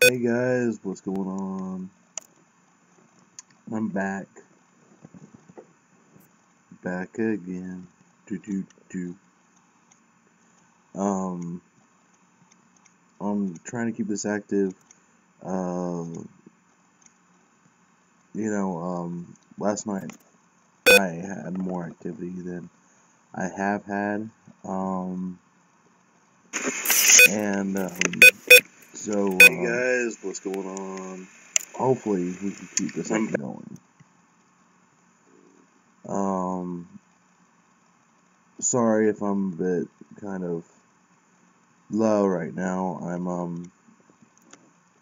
Hey guys, what's going on? I'm back again. Do do do. Um, I'm trying to keep this active. Uh, last night I had more activity than I have had. Um, and so Hey guys, what's going on? hopefully we can keep this thing going. Sorry if I'm a bit kind of low right now. I'm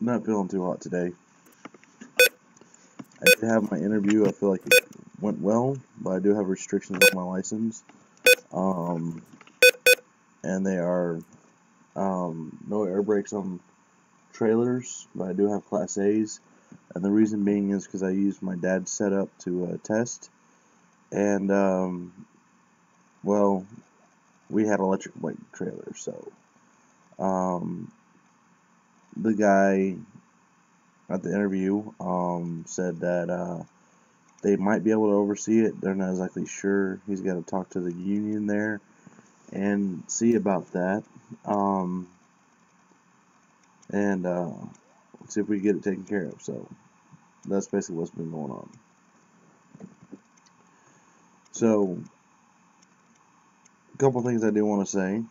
not feeling too hot today. I did have my interview. I feel like it went well, but I do have restrictions on my license. Um, and they are no air brakes on trailers, but I do have Class A's. And the reason being is because I used my dad's setup to test. And, well, we had electric bike trailers, so the guy at the interview said that they might be able to oversee it. They're not exactly sure. He's got to talk to the union there and see about that. And see if we can get it taken care of. So that's basically what's been going on. So a couple things I do want to say.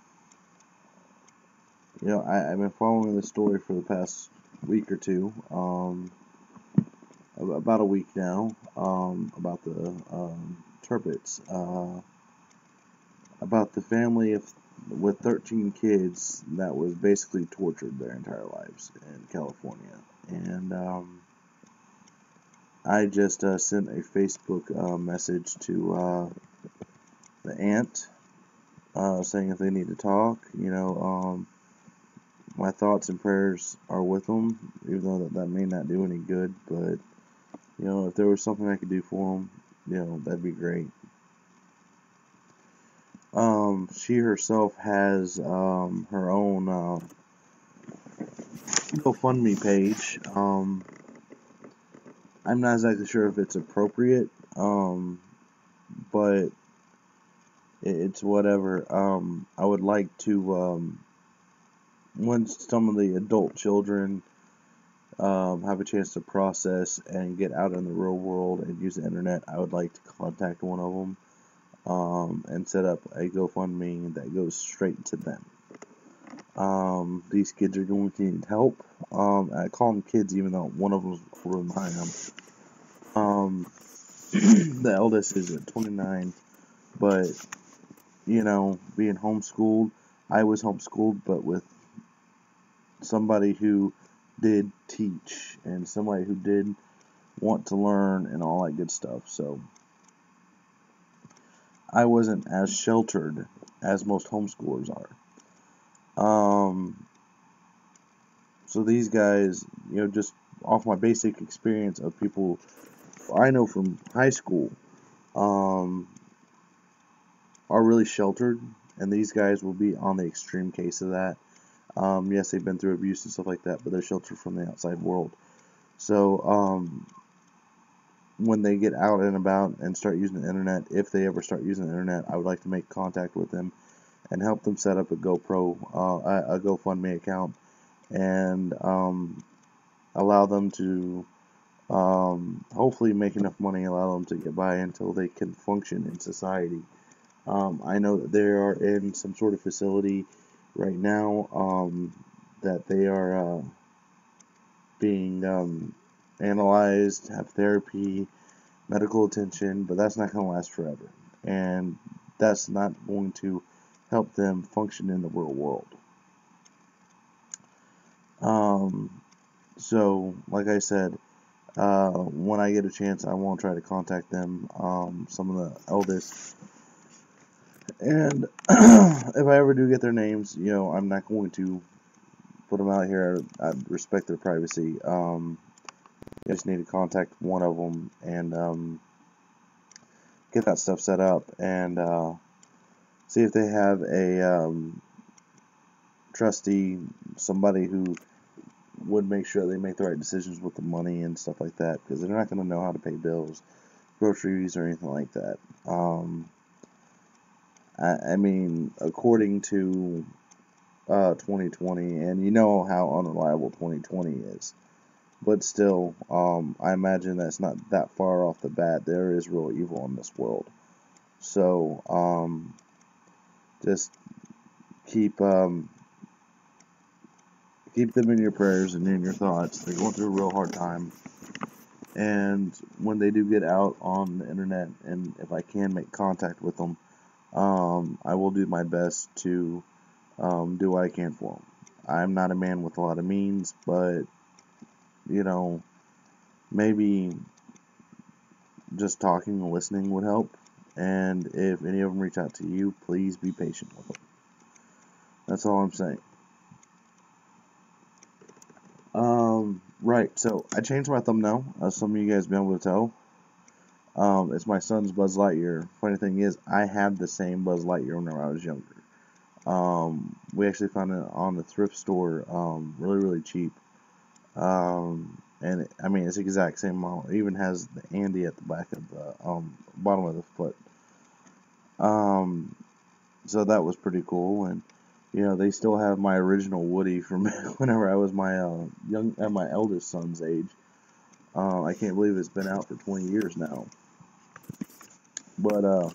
I've been following this story for the past week or two, about a week now, about the Turpits, about the family with 13 kids that was basically tortured their entire lives in California. And I just sent a Facebook message to the aunt saying if they need to talk. My thoughts and prayers are with them, even though that may not do any good. But if there was something I could do for them, that'd be great. She herself has her own GoFundMe page. I'm not exactly sure if it's appropriate, but it's whatever. I would like to, once some of the adult children have a chance to process and get out in the real world and use the internet, I would like to contact one of them and set up a GoFundMe that goes straight to them. These kids are going to need help. I call them kids even though one of them is older than I am. The eldest is at 29, but being homeschooled, I was homeschooled, but with somebody who did teach and somebody who did want to learn and all that good stuff. So I wasn't as sheltered as most homeschoolers are. So these guys, just off my basic experience of people I know from high school, are really sheltered, and these guys will be on the extreme case of that. Yes, they've been through abuse and stuff like that, but they're sheltered from the outside world. So when they get out and about and start using the internet, if they ever start using the internet, I would like to make contact with them and help them set up a GoFundMe account, and allow them to hopefully make enough money, allow them to get by until they can function in society. I know that they are in some sort of facility right now that they are being analyzed, have therapy, medical attention, but that's not going to last forever. And that's not going to help them function in the real world. So, like I said, when I get a chance, I want to try to contact them, some of the eldest. And if I ever do get their names, I'm not going to put them out here. I respect their privacy. I just need to contact one of them and get that stuff set up and see if they have a trustee, somebody who would make sure they make the right decisions with the money and stuff like that, because they're not going to know how to pay bills, groceries, or anything like that. I mean, according to 2020, and you know how unreliable 2020 is, but still, I imagine that's not that far off the bat. There is real evil in this world. So, just keep keep them in your prayers and in your thoughts. They're going through a real hard time. And when they do get out on the internet, and if I can make contact with them, I will do my best to do what I can for them. I'm not a man with a lot of means, but, you know, maybe just talking and listening would help. And if any of them reach out to you, please be patient with them. That's all I'm saying. Right, so I changed my thumbnail, as some of you guys have been able to tell. It's my son's Buzz Lightyear. Funny thing is, I had the same Buzz Lightyear whenever I was younger. We actually found it on the thrift store, really, really cheap. And I mean, it's the exact same model. It even has the Andy at the back of the bottom of the foot. So that was pretty cool. And you know, they still have my original Woody from whenever I was my my eldest son's age. I can't believe it's been out for 20 years now. But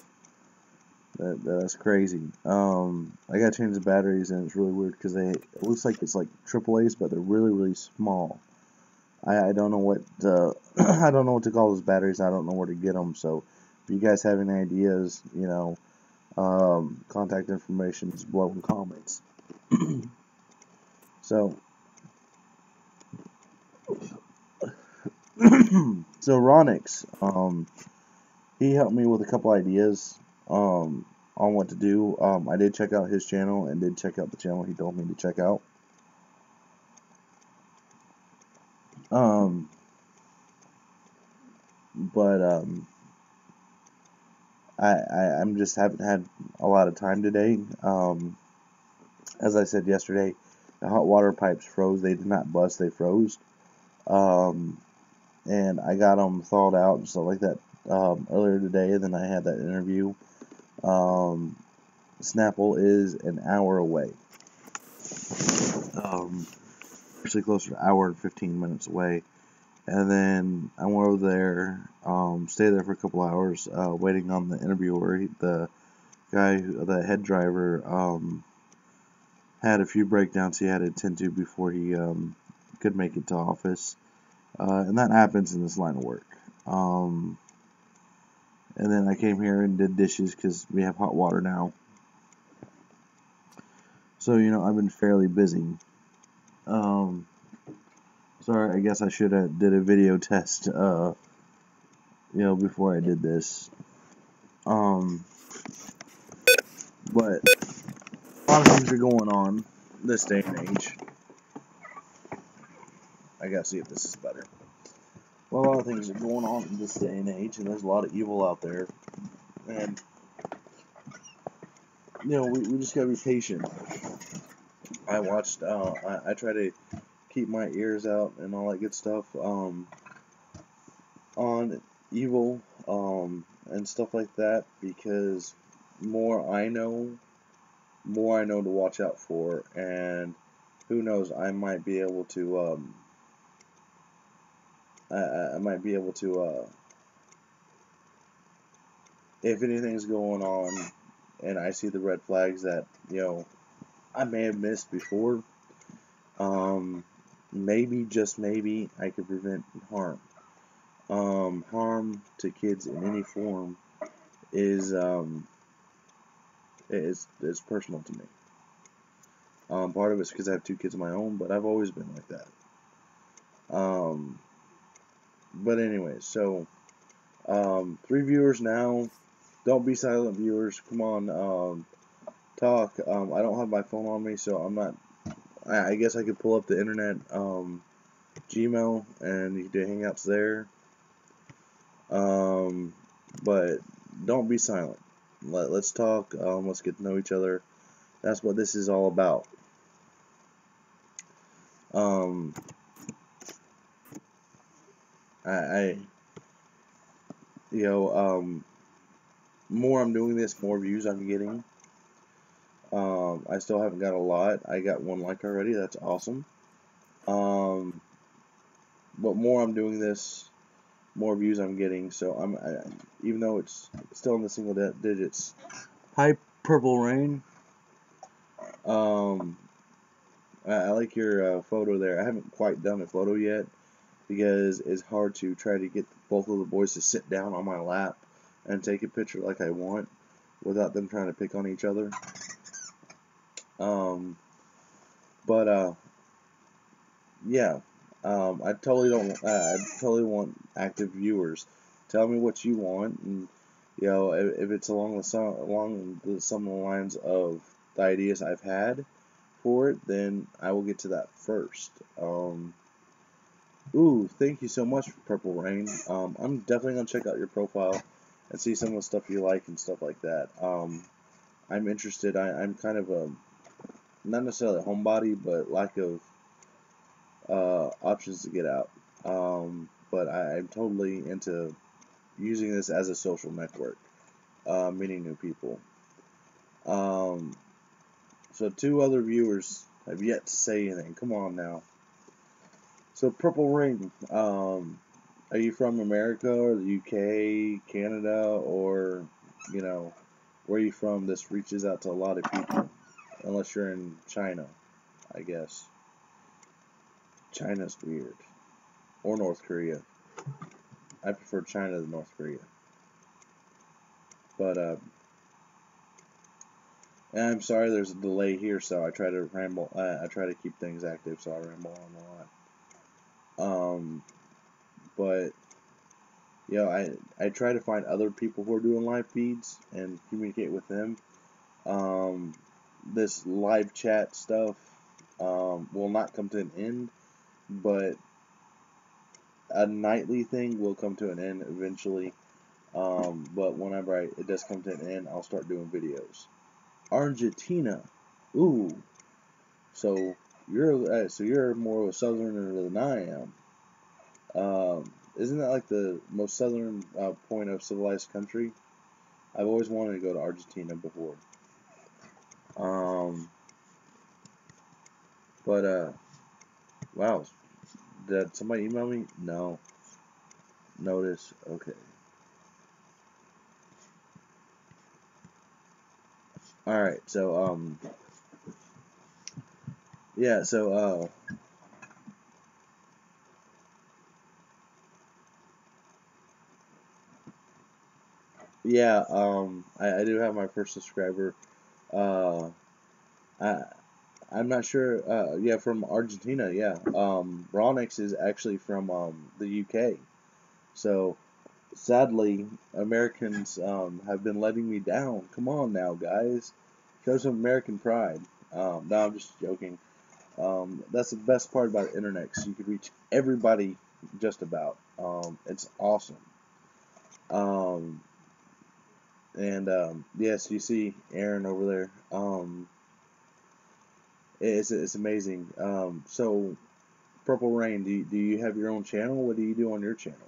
that's crazy. I gotta change the batteries, and it's really weird because it looks like it's like AAA's, but they're really, really small. I don't know what I don't know what to call those batteries. I don't know where to get them. So if you guys have any ideas, you know, contact information is below in comments. So Ronix, he helped me with a couple ideas on what to do. I did check out his channel and did check out the channel he told me to check out. But I'm just haven't had a lot of time today. As I said yesterday, the hot water pipes froze. They did not bust, they froze. And I got them thawed out and stuff like that earlier today. And then I had that interview. Snapple is an hour away. Actually closer to an hour and 15 minutes away. And then I went over there, stayed there for a couple hours, waiting on the interviewer. The guy, the head driver, had a few breakdowns he had to attend to before he could make it to office. And that happens in this line of work. And then I came here and did dishes because we have hot water now. So, you know, I've been fairly busy. Sorry, I guess I should have did a video test, you know, before I did this. But a lot of things are going on this day and age. I gotta see if this is better. Well, a lot of things are going on in this day and age, and there's a lot of evil out there. And, you know, we just gotta be patient. I watched, I try to keep my ears out and all that good stuff, on evil, and stuff like that, because more I know to watch out for, and who knows, I might be able to, I might be able to, if anything's going on, and I see the red flags that, you know, I may have missed before, maybe, just maybe, I could prevent harm. Harm to kids in any form is personal to me. Part of it's because I have 2 kids of my own, but I've always been like that. But anyway, so 3 viewers now. Don't be silent, viewers. Come on, talk. I don't have my phone on me, so I'm not. I guess I could pull up the internet, Gmail, and you can do hangouts there. But don't be silent. Let's talk. Let's get to know each other. That's what this is all about. I you know, more I'm doing this, more views I'm getting. I still haven't got a lot. I got 1 like already. That's awesome. But more I'm doing this, more views I'm getting. So even though it's still in the single digits. Hi, Purple Rain. I like your photo there. I haven't quite done a photo yet because it's hard to try to get both of the boys to sit down on my lap and take a picture like I want without them trying to pick on each other. But yeah, I totally don't. I totally want active viewers. Tell me what you want, and if it's along some of the lines of the ideas I've had for it, then I will get to that first. Ooh, thank you so much for Purple Rain. I'm definitely gonna check out your profile and see some of the stuff you like and stuff like that. I'm interested. I'm kind of a not necessarily a homebody, but lack of options to get out. But I'm totally into using this as a social network, meeting new people. So 2 other viewers have yet to say anything. Come on now. So Purple Rain, are you from America or the UK, Canada, or where are you from? This reaches out to a lot of people, unless you're in China, I guess. China's weird, or North Korea. I prefer China to North Korea. But and I'm sorry there's a delay here, so I try to ramble. I try to keep things active, so I ramble on a lot. But I try to find other people who are doing live feeds and communicate with them. This live chat stuff will not come to an end, but a nightly thing will come to an end eventually. But whenever it does come to an end, I'll start doing videos. Argentina, ooh, so you're more of a southerner than I am. Isn't that like the most southern point of civilized country? I've always wanted to go to Argentina before. But wow, did somebody email me? No. Notice. Okay. All right. So yeah. So yeah. I do have my first subscriber. I I'm not sure. Yeah, from Argentina. Yeah. Ronix is actually from the UK. So sadly, Americans have been letting me down. Come on now, guys. Show some American pride. No, I'm just joking. That's the best part about the internet, 'cause you can reach everybody just about. It's awesome. Um, and yes, you see Aaron over there. It's amazing. So Purple Rain, do you have your own channel? What do you do on your channel?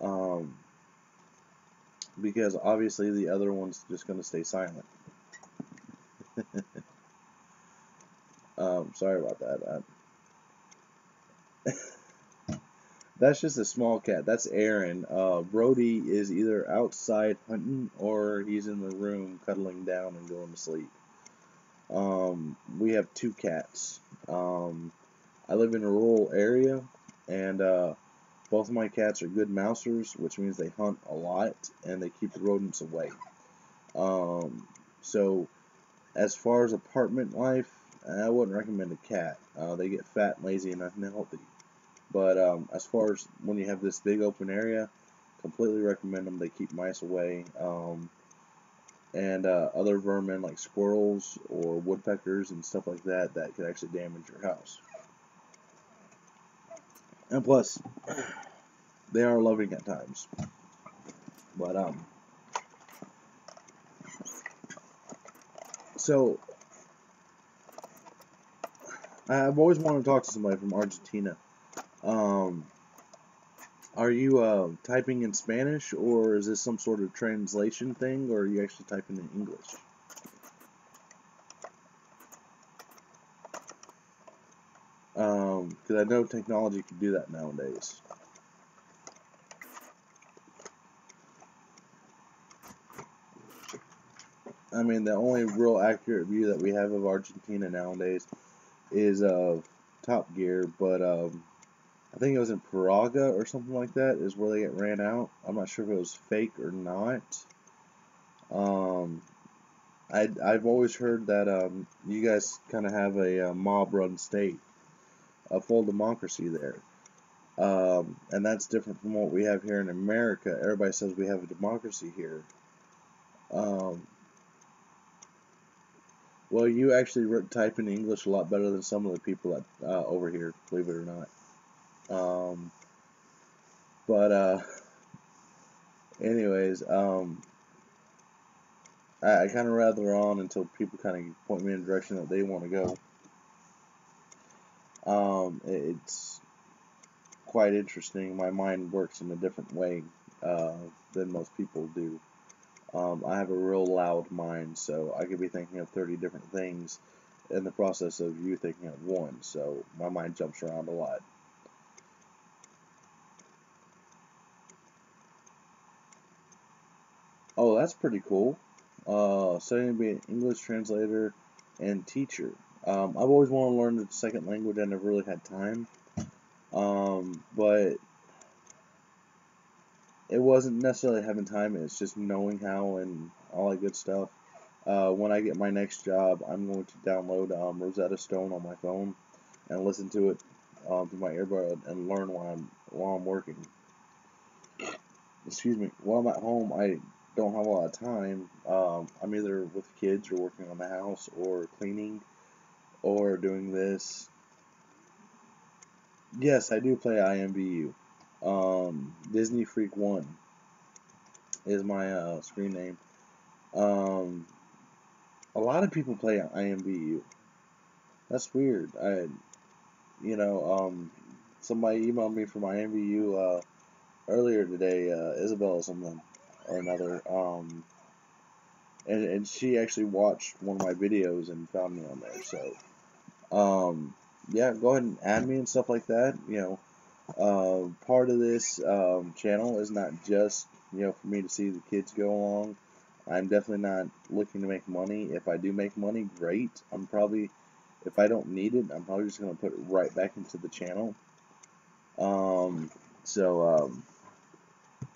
Um, because obviously the other one's just going to stay silent. Sorry about that. That's just a small cat. That's Aaron. Brody is either outside hunting or he's in the room cuddling down and going to sleep. We have 2 cats. I live in a rural area, and both of my cats are good mousers, which means they hunt a lot and they keep the rodents away. So as far as apartment life, I wouldn't recommend a cat. They get fat, lazy, and unhealthy. But as far as when you have this big open area, completely recommend them. They keep mice away, and other vermin like squirrels or woodpeckers and stuff like that that could actually damage your house. And plus, they are loving at times. But so I've always wanted to talk to somebody from Argentina. Are you typing in Spanish, or is this some sort of translation thing, or are you actually typing in English? Because I know technology can do that nowadays. I mean, the only real accurate view that we have of Argentina nowadays is Top Gear, but I think it was in Praga or something like that is where they get ran out. I'm not sure if it was fake or not. I've always heard that you guys kind of have a mob-run state, a full democracy there. And that's different from what we have here in America. Everybody says we have a democracy here. Um, well, you actually type in English a lot better than some of the people that over here, believe it or not. But anyways, I kind of rather on until people kind of point me in the direction that they want to go. It's quite interesting. My mind works in a different way than most people do. I have a real loud mind, so I could be thinking of 30 different things in the process of you thinking of one. So my mind jumps around a lot. Oh, that's pretty cool. Studying to be an English translator and teacher. I've always wanted to learn the second language. I never really had time. But it wasn't necessarily having time. It's just knowing how and all that good stuff. When I get my next job, I'm going to download Rosetta Stone on my phone and listen to it through my earbud and learn while I'm working. Excuse me. While I'm at home, I don't have a lot of time. I'm either with kids or working on the house or cleaning or doing this. Yes, I do play imvu. Disney Freak 1 is my screen name. Um, a lot of people play imvu. That's weird. You know, somebody emailed me from imvu earlier today, Isabel or something or another. And she actually watched one of my videos and found me on there. So, yeah, go ahead and add me and stuff like that. You know, part of this channel is not just for me to see the kids go along. I'm definitely not looking to make money. If I do make money, great. If I don't need it, I'm probably just gonna put it right back into the channel. So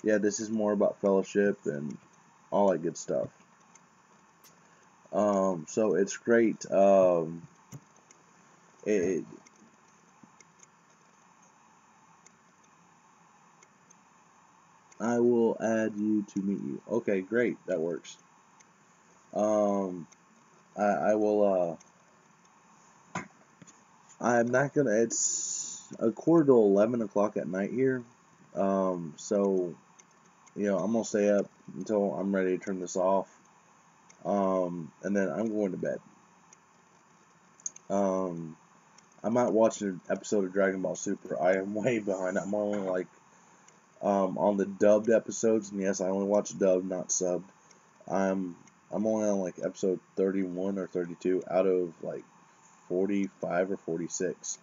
yeah, this is more about fellowship and all that good stuff. So it's great. It, I will add you to meet you. Okay, great. That works. Um, I will. I'm not gonna. It's a quarter to 11 o'clock at night here. So I'm gonna stay up until I'm ready to turn this off. And then I'm going to bed. Um, I might watch an episode of Dragon Ball Super. I am way behind. I'm only like on the dubbed episodes, and yes, I only watch dubbed, not subbed. I'm I'm only on like episode 31 or 32 out of like 45 or 46.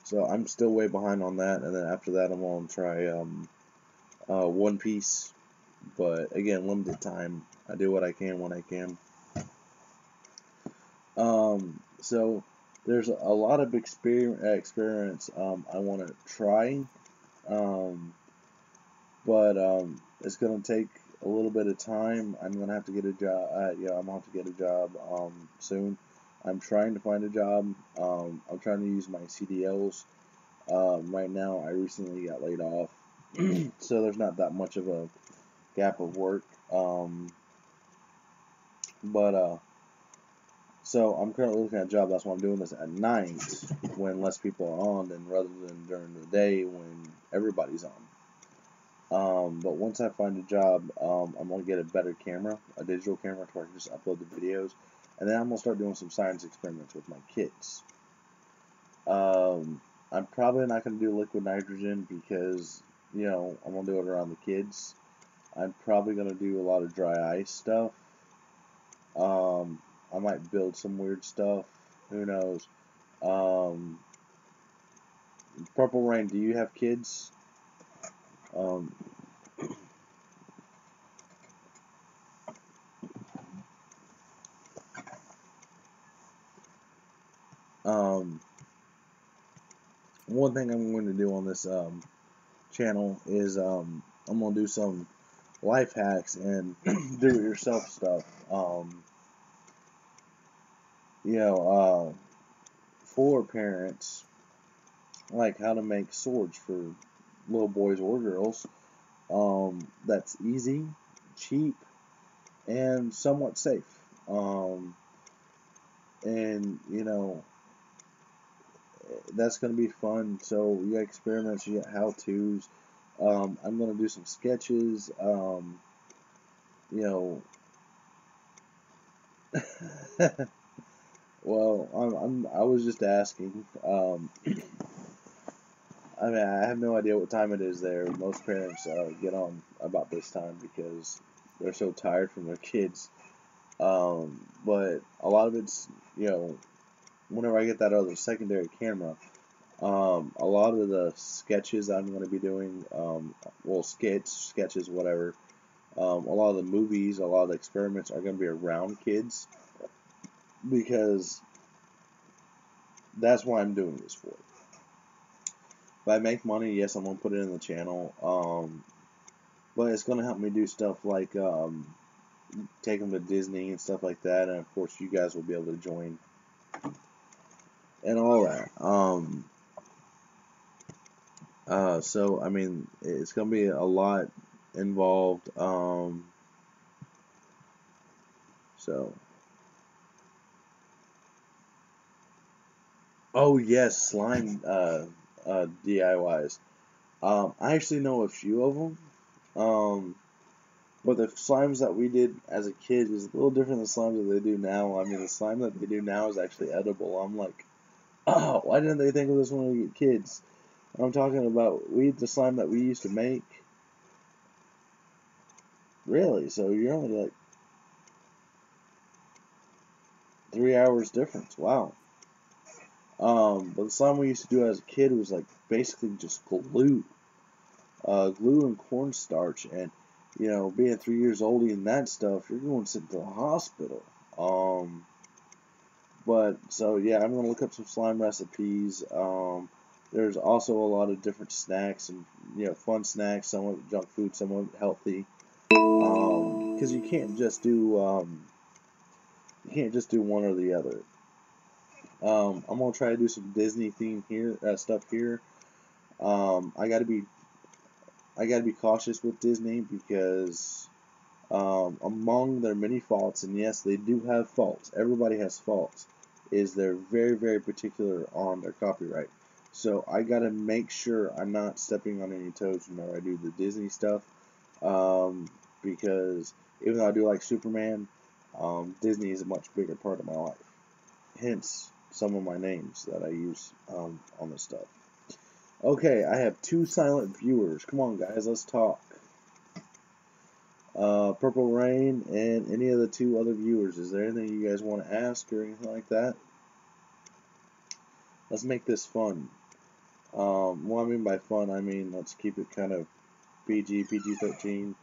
So I'm still way behind on that, and then after that I'm gonna try One Piece, but again, limited time. I do what I can when I can. So there's a lot of experiments I want to try, um, but it's gonna take a little bit of time. I'm gonna have to get a job. I'm gonna have to get a job soon. I'm trying to find a job. I'm trying to use my CDLs. Right now, I recently got laid off, so there's not that much of a gap of work. But so I'm currently looking at a job. That's why I'm doing this at night when less people are on, than rather than during the day when everybody's on. But once I find a job, I'm gonna get a better camera, a digital camera, where I can just upload the videos, and then I'm gonna start doing some science experiments with my kids. I'm probably not gonna do liquid nitrogen because you know, I'm gonna do it around the kids. I'm probably gonna do a lot of dry ice stuff. I might build some weird stuff. Who knows? Um, Purple Rain, do you have kids? Um, um, One thing I'm going to do on this channel is I'm gonna do some life hacks and do-it-yourself stuff. You know, for parents, like how to make swords for little boys or girls. That's easy, cheap, and somewhat safe. Um, and you know, that's gonna be fun. So you got experiments, you got how-tos. I'm gonna do some sketches. You know, well, I was just asking. I mean, I have no idea what time it is there. Most parents get on about this time because they're so tired from their kids. But a lot of it's, you know, whenever I get that other secondary camera, a lot of the sketches I'm going to be doing, well, sketches, whatever, a lot of the movies, a lot of the experiments are going to be around kids because that's why I'm doing this for. If I make money, yes, I'm going to put it in the channel, but it's going to help me do stuff like take them to Disney and stuff like that, and of course you guys will be able to join and all that. So I mean, it's gonna be a lot involved. So, oh yes, slime DIYs. I actually know a few of them. But the slimes that we did as a kid is a little different than the slimes that they do now. I mean, the slime that they do now is actually edible. I'm like, oh, why didn't they think of this when we were kids? I'm talking about the slime that we used to make. Really? So you're only like 3 hours difference. Wow. But the slime we used to do as a kid was like basically just glue, glue and cornstarch, and you know, being 3 years old eating that stuff, you're going to sit to the hospital. But so yeah, I'm gonna look up some slime recipes. There's also a lot of different snacks and you know, fun snacks. Some of it junk food, some of it healthy. Because you can't just do one or the other. I'm gonna try to do some Disney theme here stuff here. I gotta be cautious with Disney because among their many faults, and yes, they do have faults. Everybody has faults. Is they're very very particular on their copyright. So I gotta make sure I'm not stepping on any toes whenever I do the Disney stuff. Because even though I do like Superman, Disney is a much bigger part of my life. Hence some of my names that I use on this stuff. Okay, I have 2 silent viewers. Come on, guys, let's talk. Purple Rain and any of the 2 other viewers. Is there anything you guys want to ask or anything like that? Let's make this fun. What I mean by fun, I mean let's keep it kind of PG-13,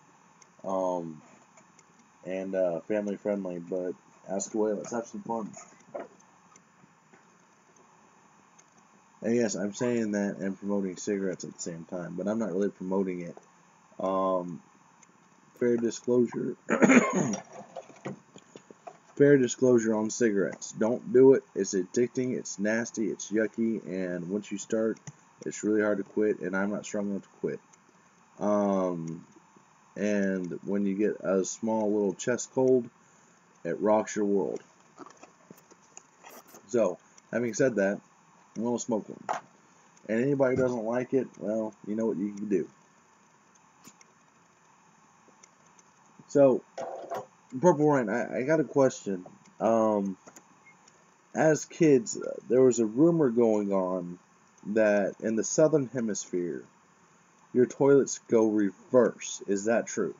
and family friendly. But ask away. Let's have some fun. And yes, I'm saying that and promoting cigarettes at the same time, but I'm not really promoting it. Fair disclosure. Fair disclosure on cigarettes. Don't do it. It's addicting, it's nasty, it's yucky, and once you start, it's really hard to quit, and I'm not strong enough to quit. And when you get a small little chest cold, it rocks your world. So, having said that, I'm going to smoke one. And anybody who doesn't like it, well, you know what you can do. So, Purple Rain, I got a question. As kids, there was a rumor going on that in the southern hemisphere, your toilets go reverse. Is that true?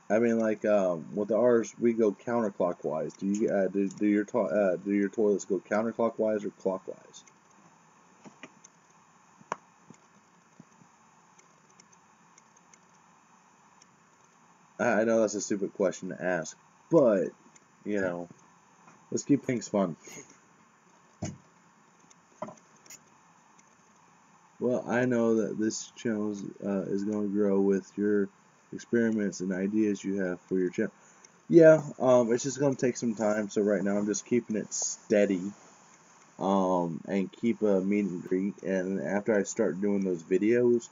I mean, like with ours, we go counterclockwise. Do you do your toilets go counterclockwise or clockwise? I know that's a stupid question to ask, but you know, let's keep things fun. Well, I know that this channel is going to grow with your experiments and ideas you have for your channel. Yeah, it's just going to take some time. So right now I'm just keeping it steady, and keep a meet and greet. And after I start doing those videos,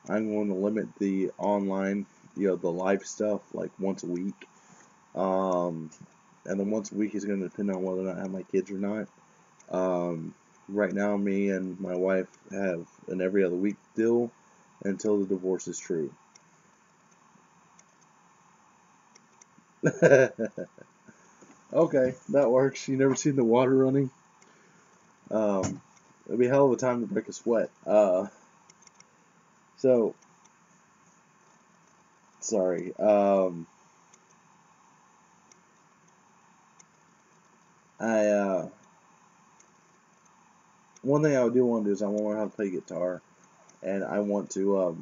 I'm going to limit the online, the live stuff like once a week. And then once a week is going to depend on whether or not I have my kids or not. Right now, me and my wife have an every other week deal until the divorce is true. Okay, that works. You never seen the water running? It'd be a hell of a time to break a sweat. So, sorry. I one thing I do want to do is I want to learn how to play guitar, and I want to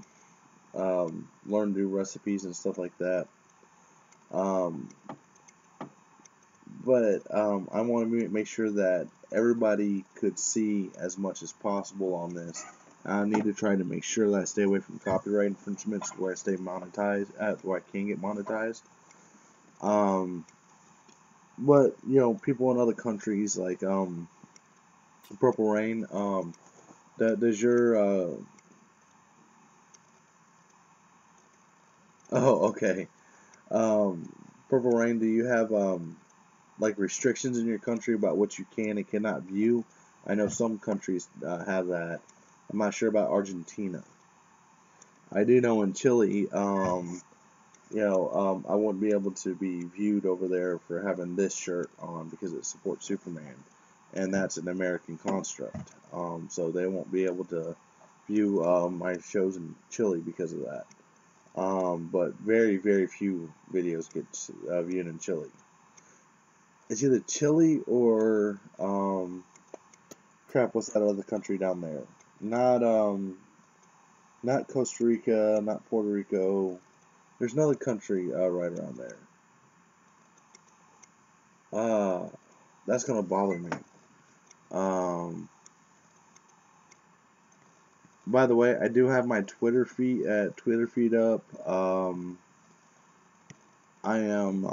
learn to do recipes and stuff like that. Um, but I want to make sure that everybody could see as much as possible on this. I need to try to make sure that I stay away from copyright infringements where I stay monetized, where I can get monetized. But people in other countries like Purple Rain, does your oh, okay. Purple Rain, do you have like restrictions in your country about what you can and cannot view? I know some countries have that. I'm not sure about Argentina. I do know in Chile, I wouldn't be able to be viewed over there for having this shirt on because it supports Superman, and that's an American construct. So they won't be able to view my shows in Chile because of that. But very, very few videos get viewed in Chile. It's either Chile or crap. What's that other country down there? Not Costa Rica, not Puerto Rico. There's another country right around there. That's gonna bother me. Um, by the way, I do have my Twitter feed up. I am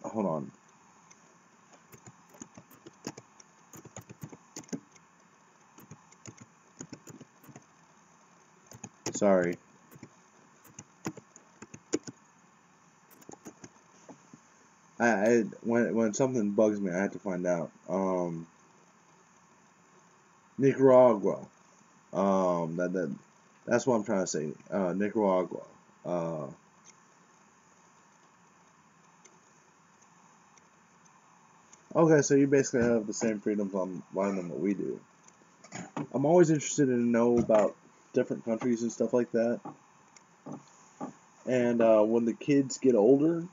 hold on. Sorry. When something bugs me, I have to find out. Nicaragua. That's what I'm trying to say. Nicaragua. Okay, so you basically have the same freedoms online that we do. I'm always interested in know about different countries and stuff like that. And when the kids get older,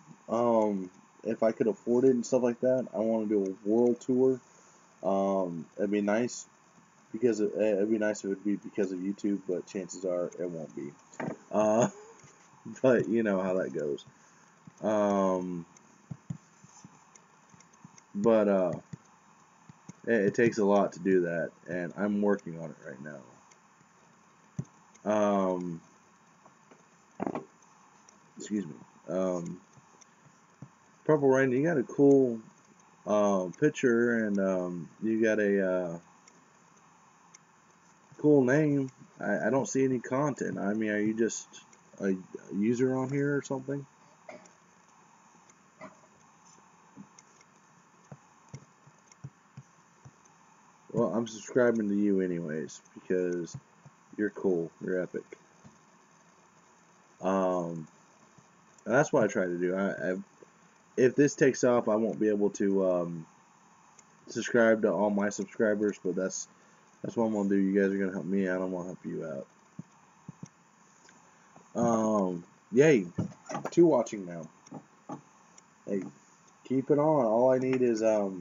if I could afford it and stuff like that, I want to do a world tour. It'd be nice it'd be nice if it'd be because of YouTube, but chances are it won't be. But you know how that goes. But it takes a lot to do that, and I'm working on it right now. Excuse me. Purple Rain, you got a cool picture, and you got a cool name. I don't see any content. I mean, are you just a user on here or something? Well, I'm subscribing to you anyways because you're cool. You're epic. And that's what I try to do. If this takes off, I won't be able to subscribe to all my subscribers, but that's That's what I'm gonna do. You guys are gonna help me out. I'm gonna help you out. Yay, 2 watching now. Hey, keep it on. All I need is Oh,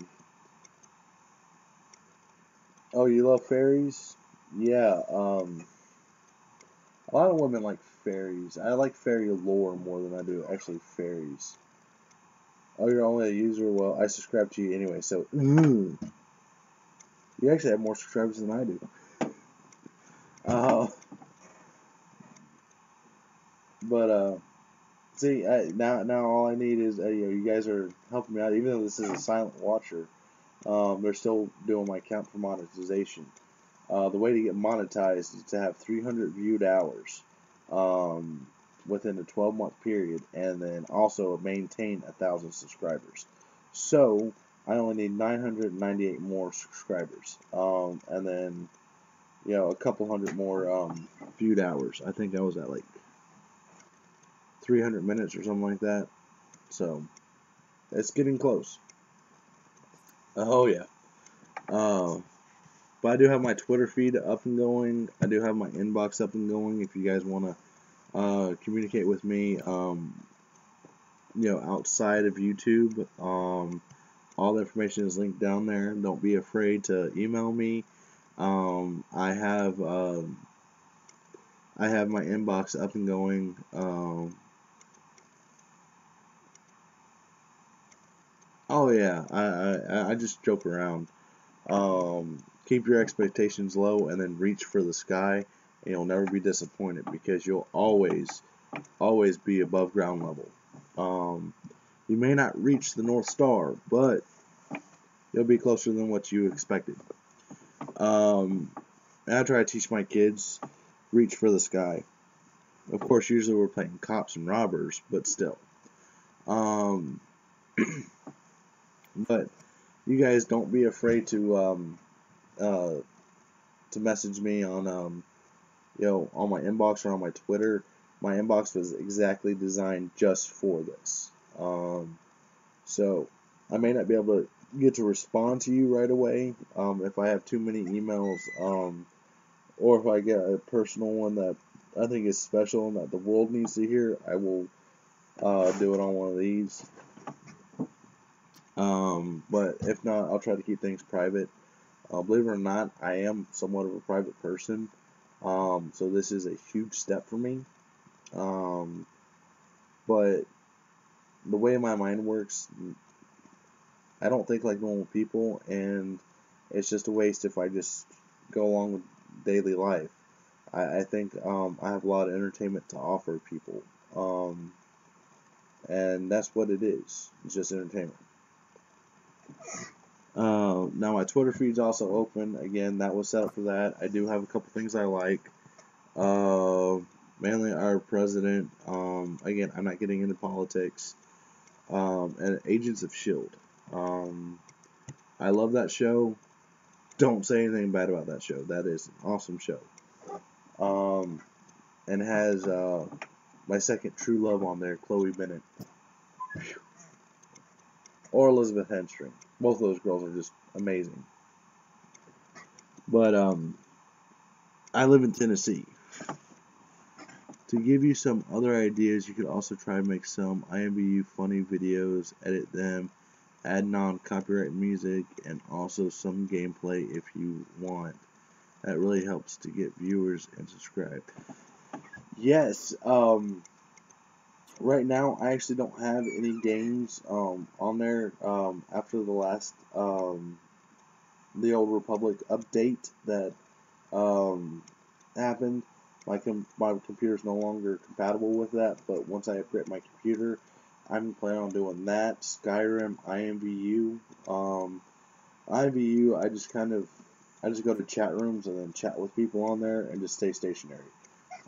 you love fairies? Yeah. A lot of women like fairies. I like fairy lore more than I do actually fairies. Oh, you're only a user? Well, I subscribe to you anyway, so you actually have more subscribers than I do. Uh, but see, now all I need is you guys are helping me out. Even though this is a silent watcher, they're still doing my count for monetization. The way to get monetized is to have 300 viewed hours within a 12-month period, and then also maintain 1,000 subscribers. So I only need 998 more subscribers, and then a couple hundred more viewed hours. I think I was at like 300 minutes or something like that. So it's getting close. Oh yeah. Uh, but I do have my Twitter feed up and going. I do have my inbox up and going. If you guys want to communicate with me, outside of YouTube, all the information is linked down there. Don't be afraid to email me. I have my inbox up and going. Oh yeah, I just joke around. Keep your expectations low and then reach for the sky, and you'll never be disappointed because you'll always be above ground level. You may not reach the North Star, but you'll be closer than what you expected. And I try to teach my kids reach for the sky. Of course, usually we're playing cops and robbers, but still. Um, but you guys don't be afraid to message me on on my inbox or on my Twitter. My inbox was exactly designed just for this. So I may not be able to get to respond to you right away if I have too many emails, or if I get a personal one that I think is special and that the world needs to hear. I will do it on one of these. But if not, I'll try to keep things private. Believe it or not, I am somewhat of a private person. So this is a huge step for me. But the way my mind works, I don't think like normal people, and it's just a waste if I just go along with daily life. I think I have a lot of entertainment to offer people, and that's what it is. It's just entertainment. Now my Twitter feed's also open. Again, that was set up for that. I do have a couple things I like. Mainly our president. Again, I'm not getting into politics. And Agents of Shield. I love that show. Don't say anything bad about that show. That is an awesome show. And has my second true love on there, Chloe Bennett, or Elizabeth Henstring. Both of those girls are just amazing. But I live in Tennessee. To give you some other ideas, you could also try to make some imvu funny videos, edit them, add non-copyright music, and also some gameplay if you want. That really helps to get viewers and subscribe. Yes, right now I actually don't have any games on there after the last the Old Republic update that happened. My computer's no longer compatible with that, but once I upgrade my computer, I'm planning on doing that. Skyrim, imvu. imvu, I just go to chat rooms and then chat with people on there and just stay stationary.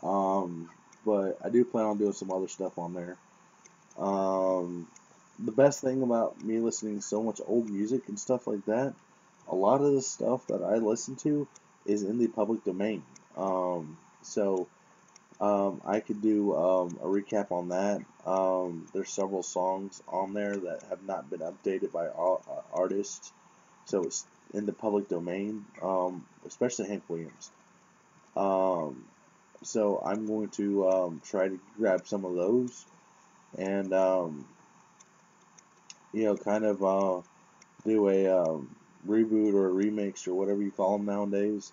But I do plan on doing some other stuff on there. The best thing about me listening to so much old music and stuff like that, a lot of the stuff that I listen to is in the public domain. So I could do a recap on that. There's several songs on there that have not been updated by artists, so in the public domain, especially Hank Williams. Um, so I'm going to try to grab some of those and kind of do a reboot or a remix or whatever you call them nowadays,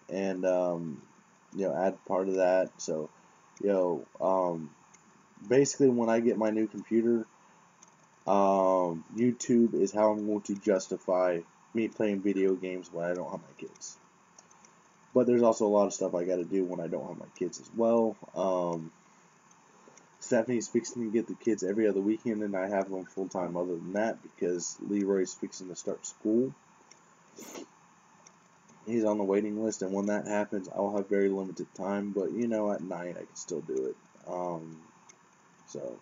and add part of that. So you basically when I get my new computer, YouTube is how I'm going to justify me playing video games when I don't have my kids. But there's also a lot of stuff I got to do when I don't have my kids as well. Stephanie's fixing to get the kids every other weekend, and I have them full time other than that because Leroy's fixing to start school. He's on the waiting list, and when that happens, I'll have very limited time. But at night I can still do it. So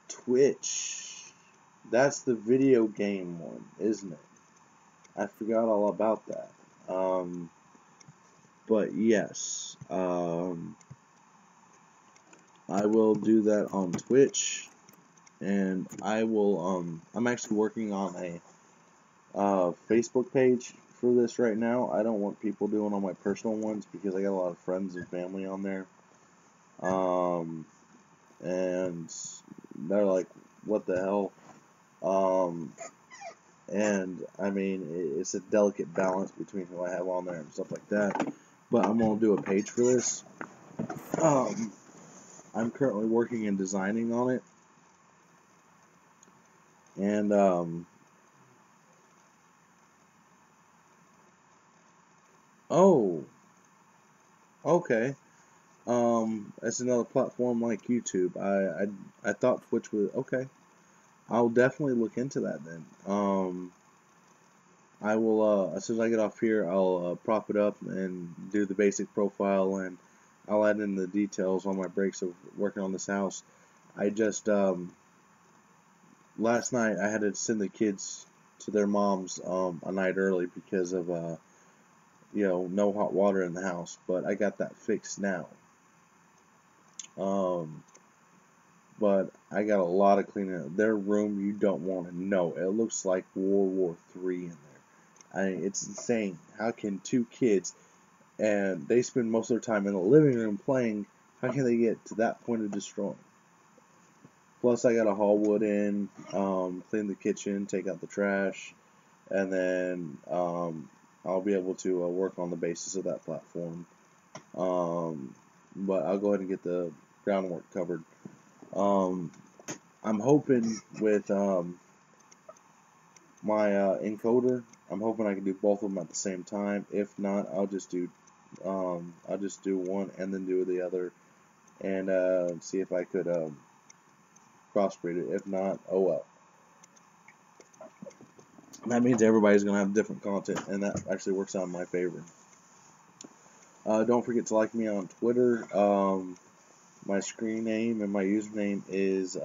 Twitch, that's the video game one, isn't it? I forgot all about that. But yes, I will do that on Twitch, and I will. I'm actually working on a Facebook page for this right now. I don't want people doing all my personal ones because I got a lot of friends and family on there, and they're like, "What the hell?" And I mean, it's a delicate balance between who I have on there and stuff like that. But I'm gonna do a page for this. I'm currently working and designing on it, and oh, okay. That's another platform like YouTube. I thought Twitch was okay. I'll definitely look into that then. I will as soon as I get off here, I'll prop it up and do the basic profile, and I'll add in the details on my breaks of working on this house. I just last night I had to send the kids to their moms a night early because of no hot water in the house, but I got that fixed now. But I got a lot of cleaning up. Their room, you don't want to know. It looks like World War III in there. I mean, it's insane. How can two kids, and they spend most of their time in the living room playing, how can they get to that point of destroying? Plus, I got to haul wood in, clean the kitchen, take out the trash, and then I'll be able to work on the basis of that platform. But I'll go ahead and get the groundwork covered. I'm hoping with my encoder, I'm hoping I can do both of them at the same time. If not, I'll just do one and then do the other, and see if I could crossbreed it. If not, oh well. That means everybody's gonna have different content, and that actually works out in my favor. Don't forget to like me on Twitter. My screen name and my username is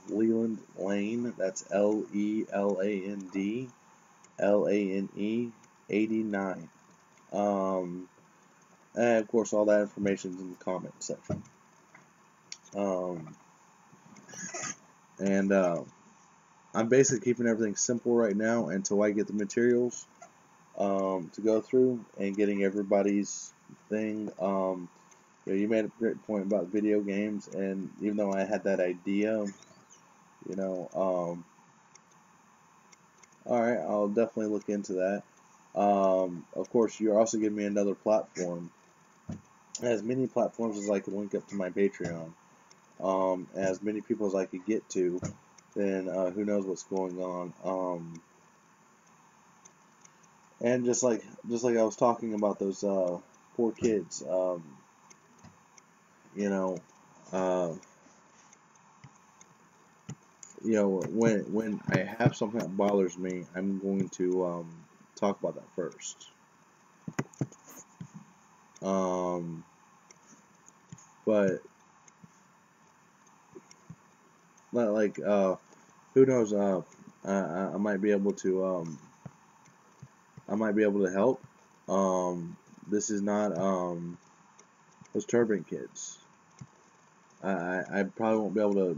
Leland Lane. That's LELAND LANE 89. And of course, all that information is in the comment section. And I'm basically keeping everything simple right now until I get the materials to go through and getting everybody's thing. You made a great point about video games, and even though I had that idea, alright, I'll definitely look into that. Of course, you're also giving me another platform. As many platforms as I could link up to my Patreon. As many people as I could get to, then who knows what's going on. And just like I was talking about those poor kids, when I have something that bothers me, I'm going to talk about that first. But like who knows? I might be able to help. This is not those turbine kids. I probably won't be able to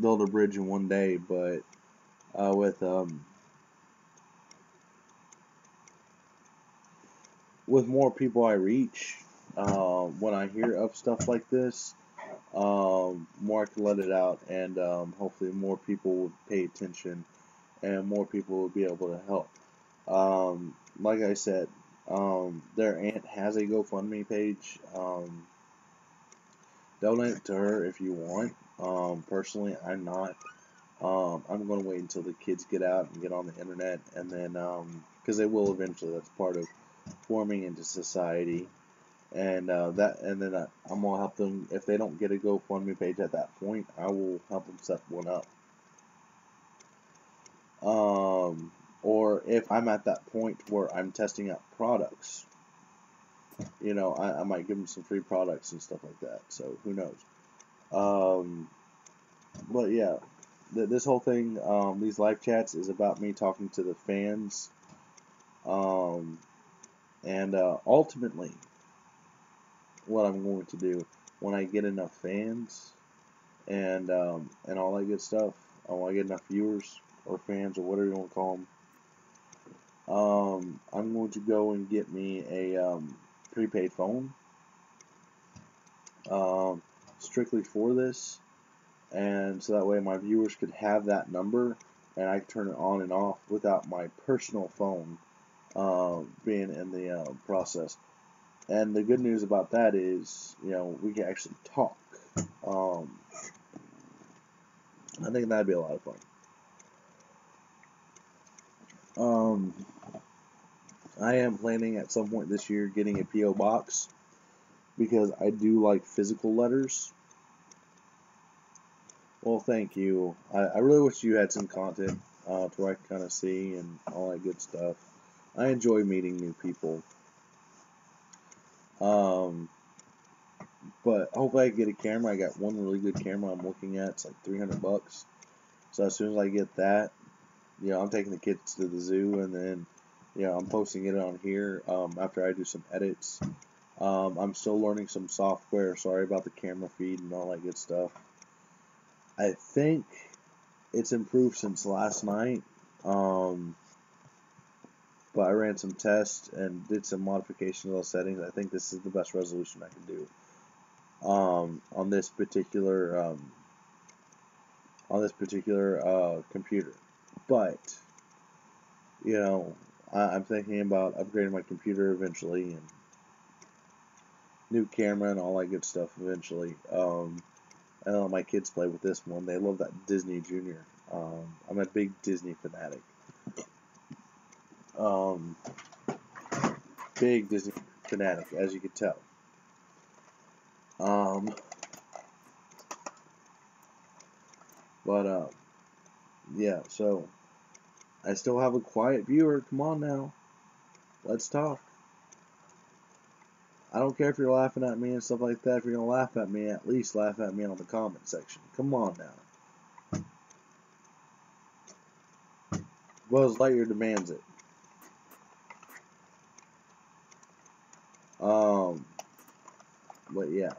build a bridge in one day, but with more people I reach, when I hear of stuff like this, more I can let it out, and hopefully more people will pay attention, and more people will be able to help. Like I said, their aunt has a GoFundMe page. Donate to her if you want. Personally, I'm not. I'm going to wait until the kids get out and get on the internet, and then, because they will eventually. That's part of forming into society, and and then I'm gonna help them if they don't get a GoFundMe page at that point. I will help them set one up. Or if I'm at that point where I'm testing out products, I might give them some free products and stuff like that. So who knows? Um, but yeah, this whole thing, these live chats, is about me talking to the fans, um, and ultimately, what I'm going to do when I get enough fans and all that good stuff, when I get enough viewers or fans or whatever you want to call them, I'm going to go and get me a prepaid phone, um, strictly for this, and so that way my viewers could have that number, and I can turn it on and off without my personal phone being in the process. And the good news about that is, we can actually talk. Um, I think that'd be a lot of fun. Um, I am planning at some point this year getting a P.O. box because I do like physical letters. Well, thank you. I really wish you had some content to where I can kind of see and all that good stuff. I enjoy meeting new people. Um, but hopefully I can get a camera. I got one really good camera I'm looking at. It's like $300. So as soon as I get that, I'm taking the kids to the zoo, and then, I'm posting it on here after I do some edits. I'm still learning some software. Sorry about the camera feed and all that good stuff. I think it's improved since last night, but I ran some tests and did some modifications of those settings. I think this is the best resolution I can do on this particular computer. But I'm thinking about upgrading my computer eventually, and new camera and all that good stuff eventually. I let my kids play with this one. They love that Disney Junior. I'm a big Disney fanatic. Um, Big Disney fanatic, as you can tell. Um, but yeah. So I still have a quiet viewer. Come on now, let's talk. I don't care if you're laughing at me and stuff like that. If you're gonna laugh at me, at least laugh at me on the comment section. Come on now. Buzz Lightyear demands it. Um, but yeah.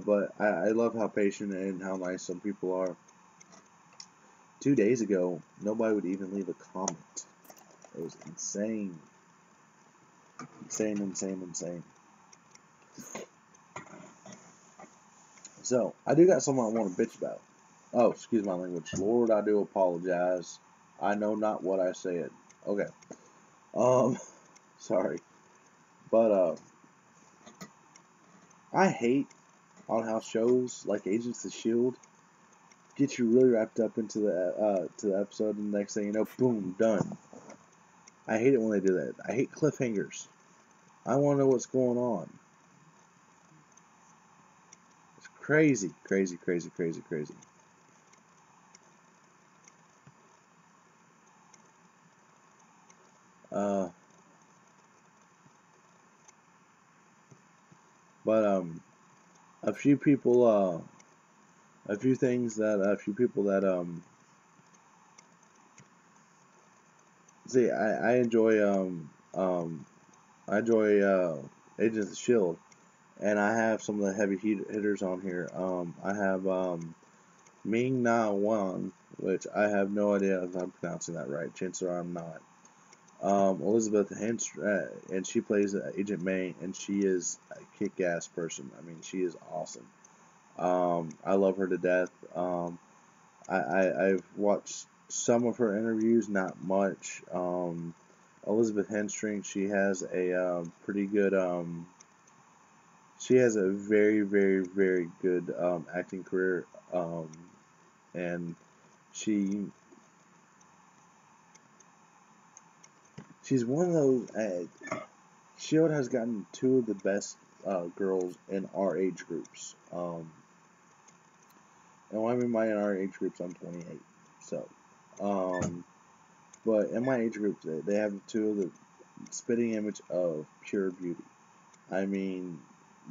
But I love how patient and how nice some people are. 2 days ago, nobody would even leave a comment. It was insane. Insane. So, I do got something I want to bitch about. Oh, excuse my language. Lord, I do apologize. I know not what I said. Okay. Um, sorry. But, I hate on how shows like Agents of S.H.I.E.L.D. get you really wrapped up into the episode, and the next thing you know, boom, done. I hate it when they do that. I hate cliffhangers. I want to know what's going on. It's crazy. Uh, but a few people, a few things that a few people that see, I enjoy Agents of Shield, and I have some of the heavy hitters on here. I have Ming Na Wan, which I have no idea if I'm pronouncing that right. Chances are I'm not. Elizabeth and she plays Agent May, and she is a kick-ass person. I mean, she is awesome. I love her to death. I've watched some of her interviews, not much. Elizabeth Henstring, she has a pretty good. She has a very, very, very good acting career, and she she's one of those. Shield has gotten two of the best girls in our age groups. And when I mean by in our age groups, I'm 28. So, but in my age group, they have two of the spitting image of pure beauty. I mean,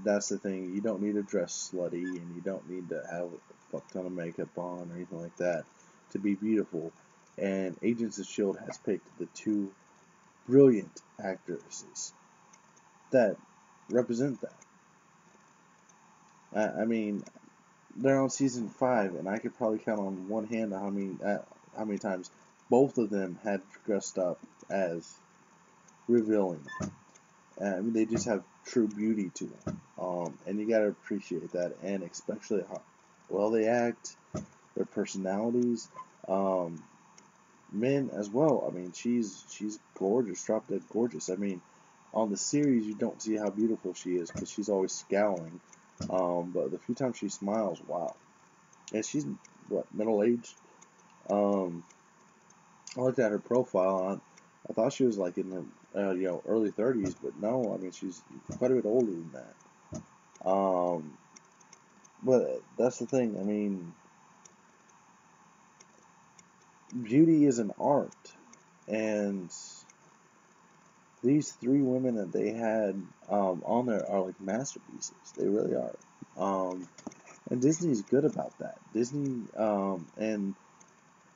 that's the thing. You don't need to dress slutty, and you don't need to have a fuck ton of makeup on or anything like that to be beautiful. And Agents of Shield has picked the two brilliant actresses that represent that. I mean, they're on season 5, and I could probably count on one hand how many times both of them had dressed up as revealing. I mean, they just have true beauty to them, and you gotta appreciate that, and especially how well they act, their personalities, men as well. I mean, she's gorgeous, drop dead gorgeous. I mean, on the series you don't see how beautiful she is because she's always scowling, but the few times she smiles, wow. And she's what, middle aged. I looked at her profile. I thought she was like in her early 30s, but no. I mean, she's quite a bit older than that. But that's the thing. I mean, beauty is an art, and these three women that they had on there are like masterpieces. They really are. And Disney's good about that. Disney and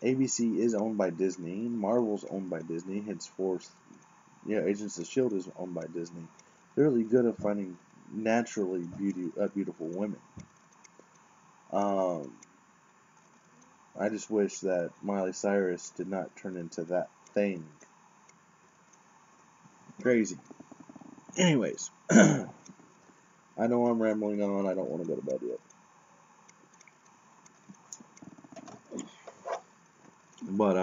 ABC is owned by Disney. Marvel's owned by Disney. Henceforth, Agents of Shield is owned by Disney. They're really good at finding naturally beautiful women. I just wish that Miley Cyrus did not turn into that thing. Crazy. Anyways, I know I'm rambling on. I don't want to go to bed yet. But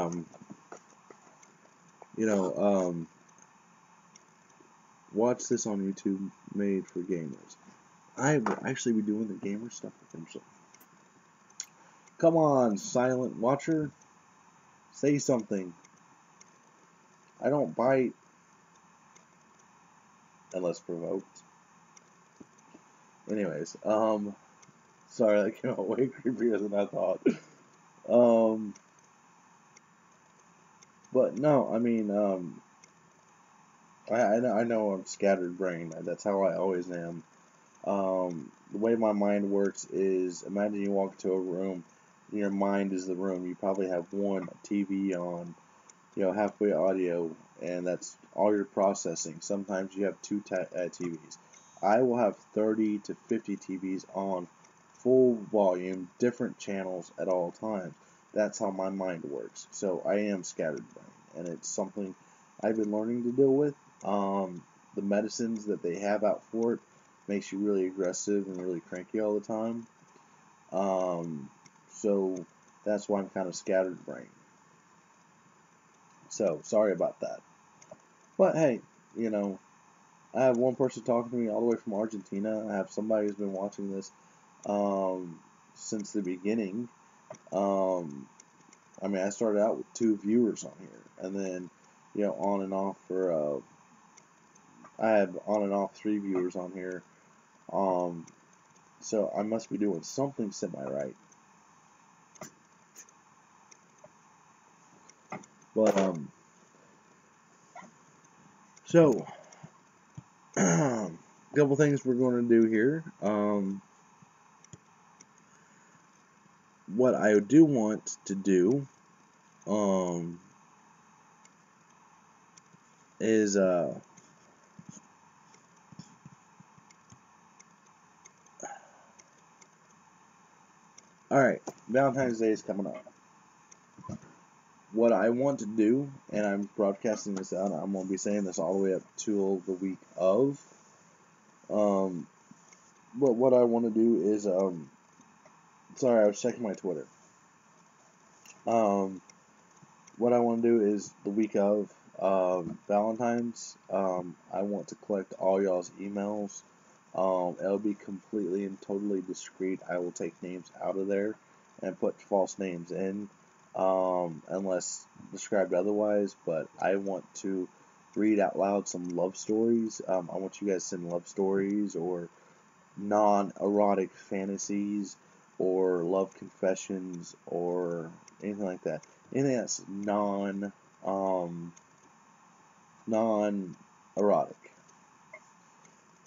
watch this on YouTube, made for gamers. I will actually be doing the gamer stuff with him. So, come on, silent watcher, say something. I don't bite unless provoked. Anyways, sorry, that came out way creepier than I thought. But no, I mean, I know I'm scattered brain. That's how I always am. The way my mind works is, imagine you walk into a room, your mind is the room. You probably have one TV on, halfway audio, and that's all you're processing. Sometimes you have two TVs. I will have 30 to 50 TVs on full volume, different channels at all times. That's how my mind works. So I am scattered brain, and it's something I've been learning to deal with. The medicines that they have out for it makes you really aggressive and really cranky all the time. So that's why I'm kind of scattered brain. So sorry about that. But hey, I have one person talking to me all the way from Argentina. I have somebody who's been watching this since the beginning. I mean, I started out with 2 viewers on here, and then on and off for I have on and off 3 viewers on here. So I must be doing something semi-right. But so a couple things we're going to do here. What I do want to do is Alright, Valentine's Day is coming up. What I want to do, and I'm broadcasting this out, I'm going to be saying this all the way up to the week of. But what I want to do is, sorry, I was checking my Twitter. What I want to do is the week of Valentine's, I want to collect all y'all's emails. It'll be completely and totally discreet. I will take names out of there and put false names in, unless described otherwise. But I want to read out loud some love stories. I want you guys to send love stories or non-erotic fantasies or love confessions or anything like that. Anything that's non-erotic.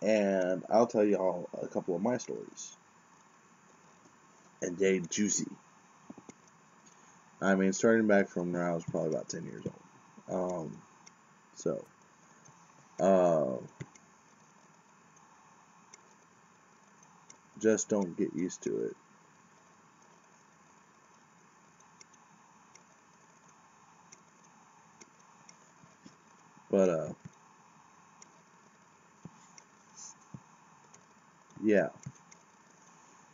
And I'll tell y'all a couple of my stories. And they juicy. I mean, starting back from when I was probably about 10 years old. Just don't get used to it. But, yeah.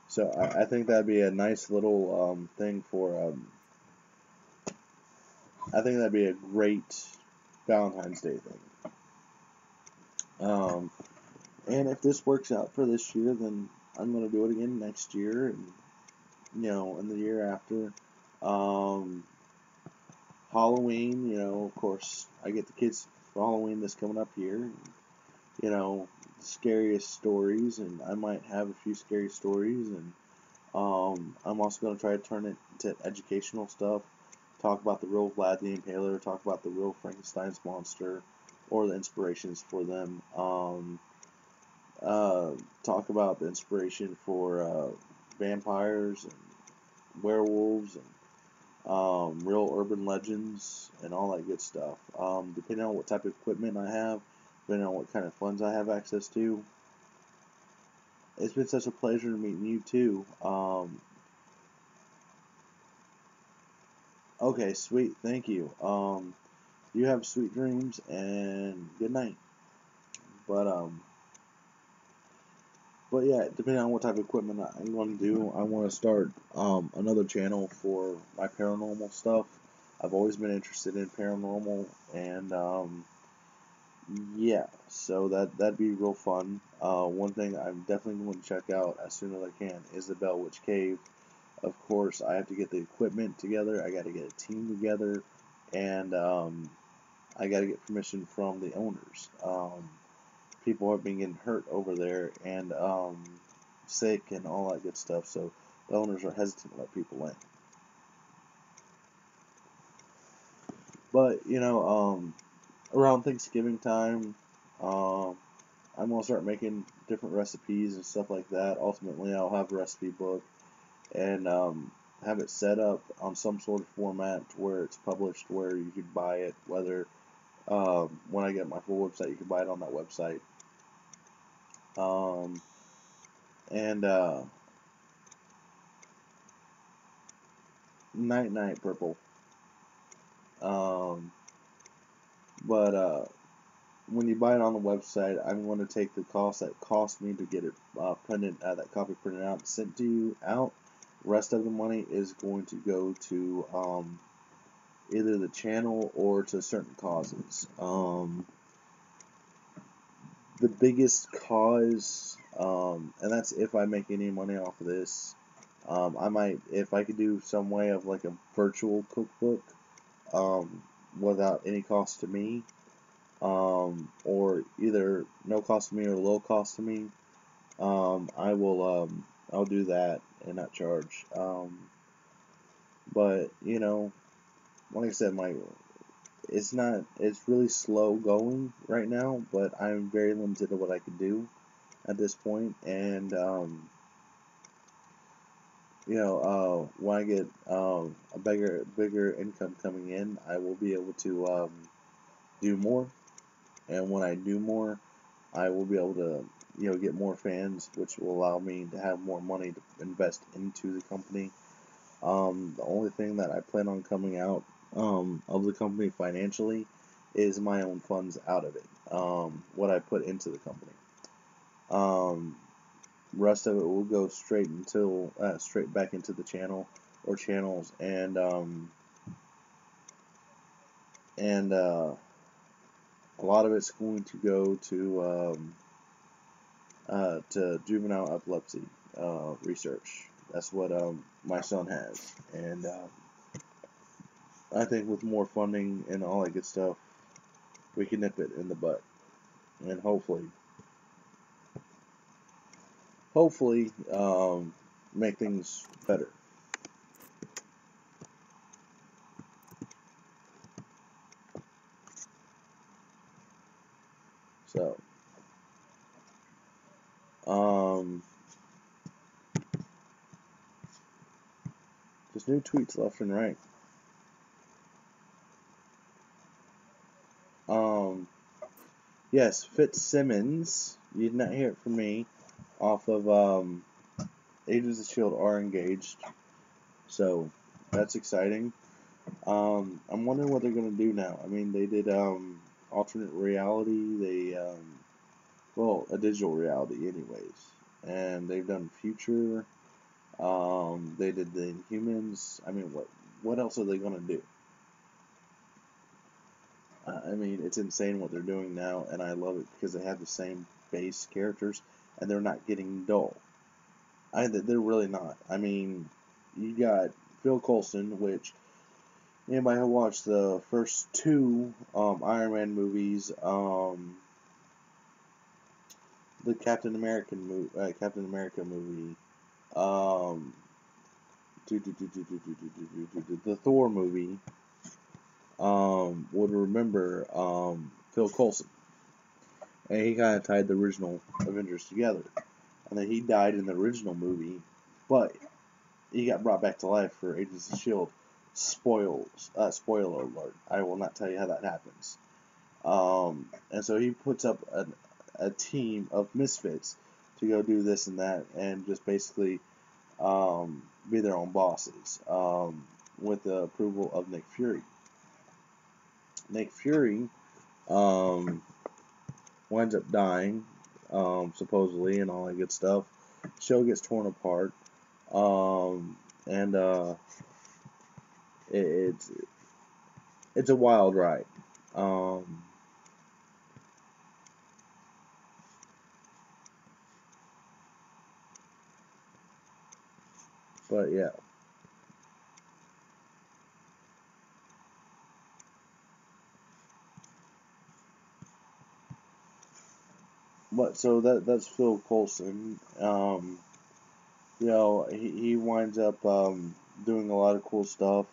So I think that'd be a nice little thing for, I think that'd be a great Valentine's Day thing. And if this works out for this year, then I'm going to do it again next year and, and the year after. Halloween, of course, I get the kids for Halloween that's coming up here. The scariest stories, and I might have a few scary stories, and I'm also going to try to turn it into educational stuff, talk about the real Vlad the Impaler, talk about the real Frankenstein's monster, or the inspirations for them, talk about the inspiration for vampires and werewolves and real urban legends and all that good stuff. Depending on what type of equipment I have, depending on what kind of funds I have access to. It's been such a pleasure meeting you too. Okay, sweet, thank you. You have sweet dreams and good night. But yeah, depending on what type of equipment I'm going to do, I want to start another channel for my paranormal stuff. I've always been interested in paranormal, and yeah, so that'd be real fun. One thing I'm definitely going to check out as soon as I can is the Bell Witch Cave. Of course, I have to get the equipment together. I got to get a team together, and I got to get permission from the owners. People have been getting hurt over there and sick and all that good stuff, so the owners are hesitant to let people in. But around Thanksgiving time, I'm gonna start making different recipes and stuff like that. Ultimately, I'll have a recipe book and have it set up on some sort of format where it's published, where you could buy it. Whether when I get my full website, you can buy it on that website. And Night Purple. But when you buy it on the website, I'm going to take the cost that cost me to get it printed, that copy printed out and sent to you out. Rest of the money is going to go to either the channel or to certain causes. The biggest cause, and that's if I make any money off of this, I might, if I could do some way of like a virtual cookbook without any cost to me, or either no cost to me or low cost to me, I'll do that and not charge. But like I said, it's really slow going right now, but I'm very limited to what I can do at this point, and when I get a bigger income coming in, I will be able to do more, and when I do more, I will be able to get more fans, which will allow me to have more money to invest into the company The only thing that I plan on coming out of the company financially is my own funds out of it. What I put into the company. Um, Rest of it will go straight back into the channel or channels, and a lot of it's going to go to juvenile epilepsy research. That's what my son has, and I think with more funding and all that good stuff, we can nip it in the butt, and hopefully make things better. So, um, just new tweets left and right. Yes, Fitzsimmons, you did not hear it from me, off of Agents of S.H.I.E.L.D. are engaged, so that's exciting. I'm wondering what they're going to do now. I mean, they did alternate reality, well, a digital reality anyways, and they've done future, they did the Inhumans. I mean, what else are they going to do? I mean, it's insane what they're doing now, and I love it because they have the same base characters, and they're not getting dull. They're really not. I mean, you got Phil Coulson, which anybody who watched the first two Iron Man movies, the Captain America movie, um, the Thor movie, would remember Phil Coulson. And he kind of tied the original Avengers together. And then he died in the original movie, but he got brought back to life for Agents of S.H.I.E.L.D. Spoiler alert. I will not tell you how that happens. And so he puts up a team of misfits to go do this and that, and just basically be their own bosses, with the approval of Nick Fury. Nick Fury winds up dying, supposedly, and all that good stuff. Show gets torn apart, and it's a wild ride. But yeah. But so that's Phil Coulson. He winds up doing a lot of cool stuff.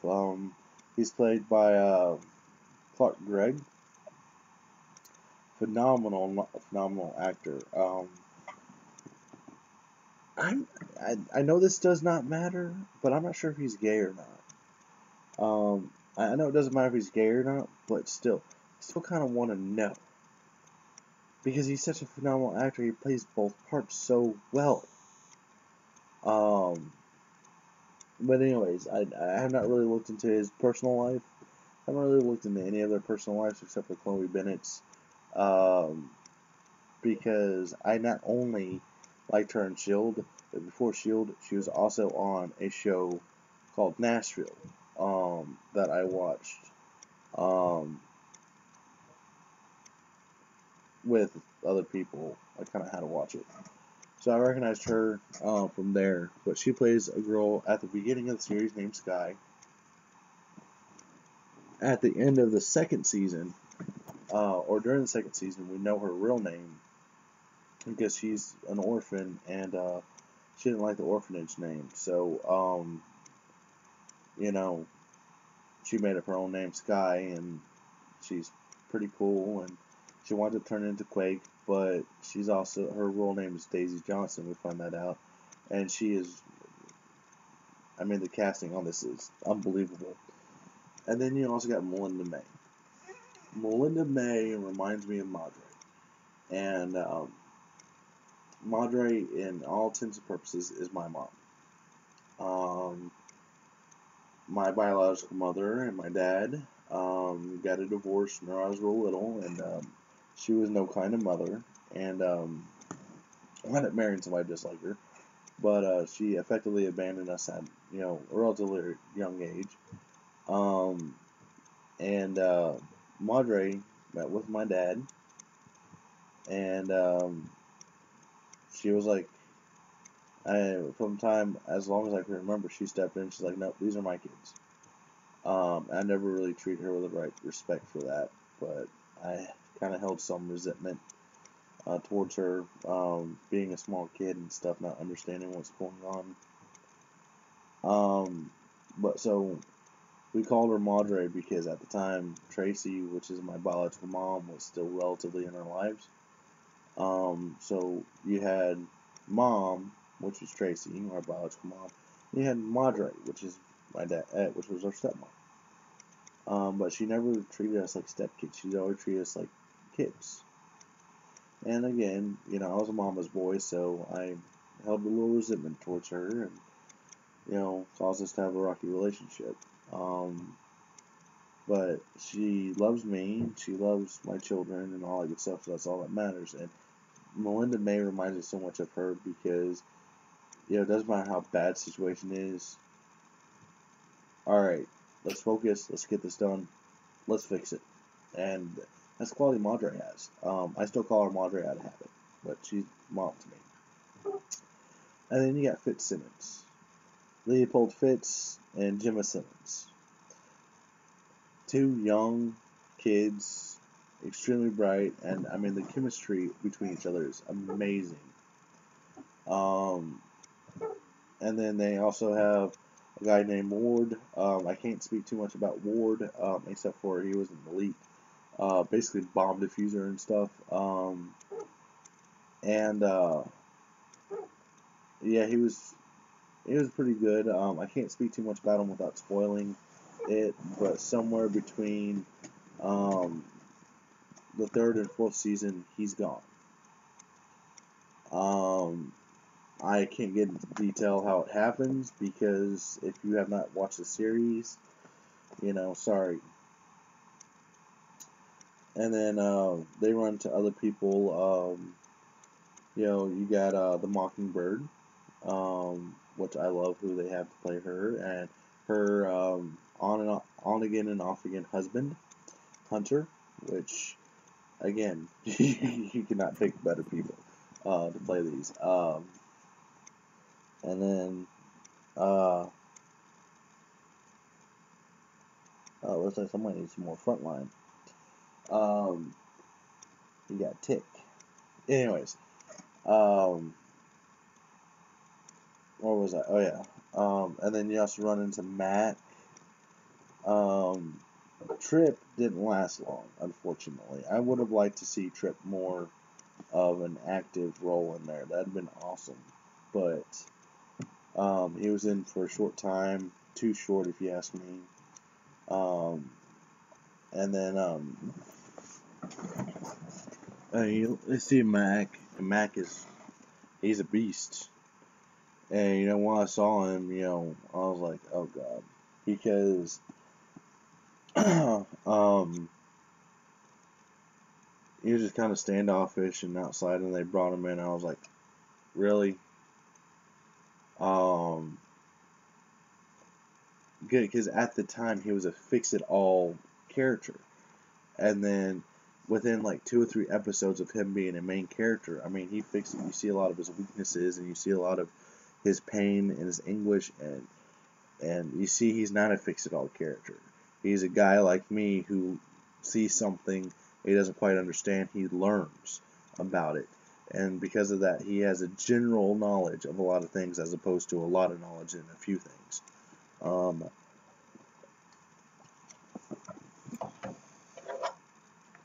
He's played by Clark Gregg, phenomenal actor. I know this does not matter, but I'm not sure if he's gay or not. I know it doesn't matter if he's gay or not, but still kind of want to know, because he's such a phenomenal actor. He plays both parts so well. But anyways, I have not really looked into his personal life. I haven't really looked into any other personal lives except for Chloe Bennett's, because I not only liked her in S.H.I.E.L.D., but before S.H.I.E.L.D., she was also on a show called Nashville, that I watched, with other people. I kind of had to watch it. So I recognized her from there, but she plays a girl at the beginning of the series named Sky. At the end of the second season, or during the second season, we know her real name because she's an orphan, and she didn't like the orphanage name. So, she made up her own name, Sky, and she's pretty cool, and she winds up turning into Quake, but her real name is Daisy Johnson, we find that out, and the casting on this is unbelievable. And then you also got Melinda May. Melinda May reminds me of Madre, and Madre, in all intents and purposes, is my mom. my biological mother and my dad got a divorce when I was real little, and she was no kind of mother, and I ended up marrying somebody just like her, but she effectively abandoned us at a relatively young age. Um, and Madre met with my dad, and she was like, from time as long as I can remember, she stepped in. She's like, "Nope, these are my kids." I never really treated her with the right respect for that, but I kind of held some resentment towards her, being a small kid and stuff, not understanding what's going on. But so we called her Madre because at the time Tracy, which is my biological mom, was still relatively in our lives. So you had Mom, which was Tracy, our biological mom. You had Madre, which is my dad, which was our stepmom. But she never treated us like stepkids. She always treated us like kids. And again, I was a mama's boy, so I held a little resentment towards her, and caused us to have a rocky relationship. But she loves me, she loves my children, and all that good stuff. So that's all that matters. And Melinda May reminds me so much of her because it doesn't matter how bad the situation is. All right, let's focus. Let's get this done. Let's fix it. And that's the quality Madre has. I still call her Madre out of habit, but she's mom to me. And then you got Fitzsimmons, Leopold Fitz and Gemma Simmons. Two young kids, extremely bright, and I mean the chemistry between each other is amazing. And then they also have a guy named Ward. I can't speak too much about Ward, except for he was an elite, basically bomb diffuser and stuff. And yeah, he was pretty good. I can't speak too much about him without spoiling it, but somewhere between the third and fourth season, he's gone. I can't get into detail how it happens because if you have not watched the series, sorry. And then they run to other people. You got the Mockingbird, which I love who they have to play her, and her on again and off again husband, Hunter, which again you cannot pick better people to play these. And then looks like somebody needs some more frontline. You got Tick. Anyways, what was that? Oh yeah. And then you also run into Matt. Trip didn't last long, unfortunately. I would have liked to see Trip more of an active role in there. That'd been awesome. But he was in for a short time, too short if you ask me. And then you see Mac, and Mac he's a beast. And when I saw him, I was like, oh god, because he was just kind of standoffish and outside, and they brought him in. And I was like, really? Good, because at the time he was a fix-it-all character, and then within like 2 or 3 episodes of him being a main character, I mean, he fixed it. You see a lot of his weaknesses, and you see a lot of his pain and his anguish, and you see he's not a fix-it-all character. He's a guy like me who sees something he doesn't quite understand. He learns about it, and because of that, he has a general knowledge of a lot of things as opposed to a lot of knowledge in a few things.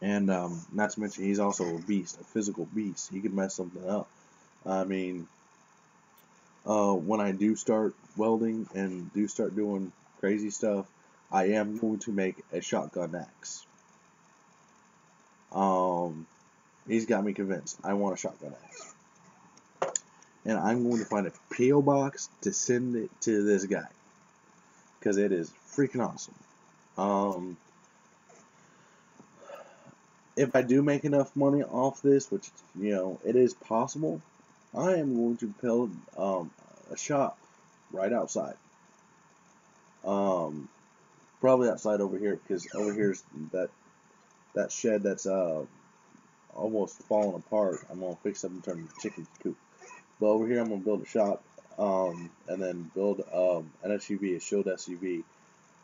And not to mention, he's also a beast, a physical beast. He can mess something up. I mean, when I do start welding and do start doing crazy stuff, I am going to make a shotgun axe. He's got me convinced. I want a shotgun axe. And I'm going to find a P.O. box to send it to this guy. because it is freaking awesome. If I do make enough money off this, which, it is possible, I am going to build a shop right outside. Probably outside over here, because over here's that shed that's almost falling apart. I'm gonna fix up and turn the chicken coop. But over here, I'm gonna build a shop, and then build an SUV, a shield SUV,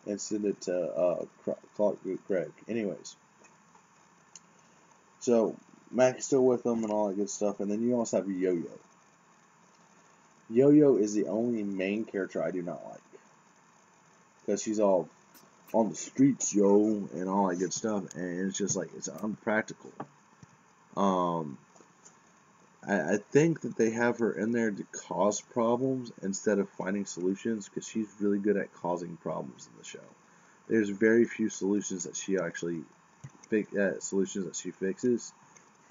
and send it to Clark Greg. Anyways, so Mac is still with them and all that good stuff, and then you also have Yo-Yo. Yo-Yo is the only main character I do not like, because she's all on the streets, yo, and all that good stuff, and it's just like, it's unpractical. I think that they have her in there to cause problems instead of finding solutions, because she's really good at causing problems in the show. There's very few solutions that she actually fixes.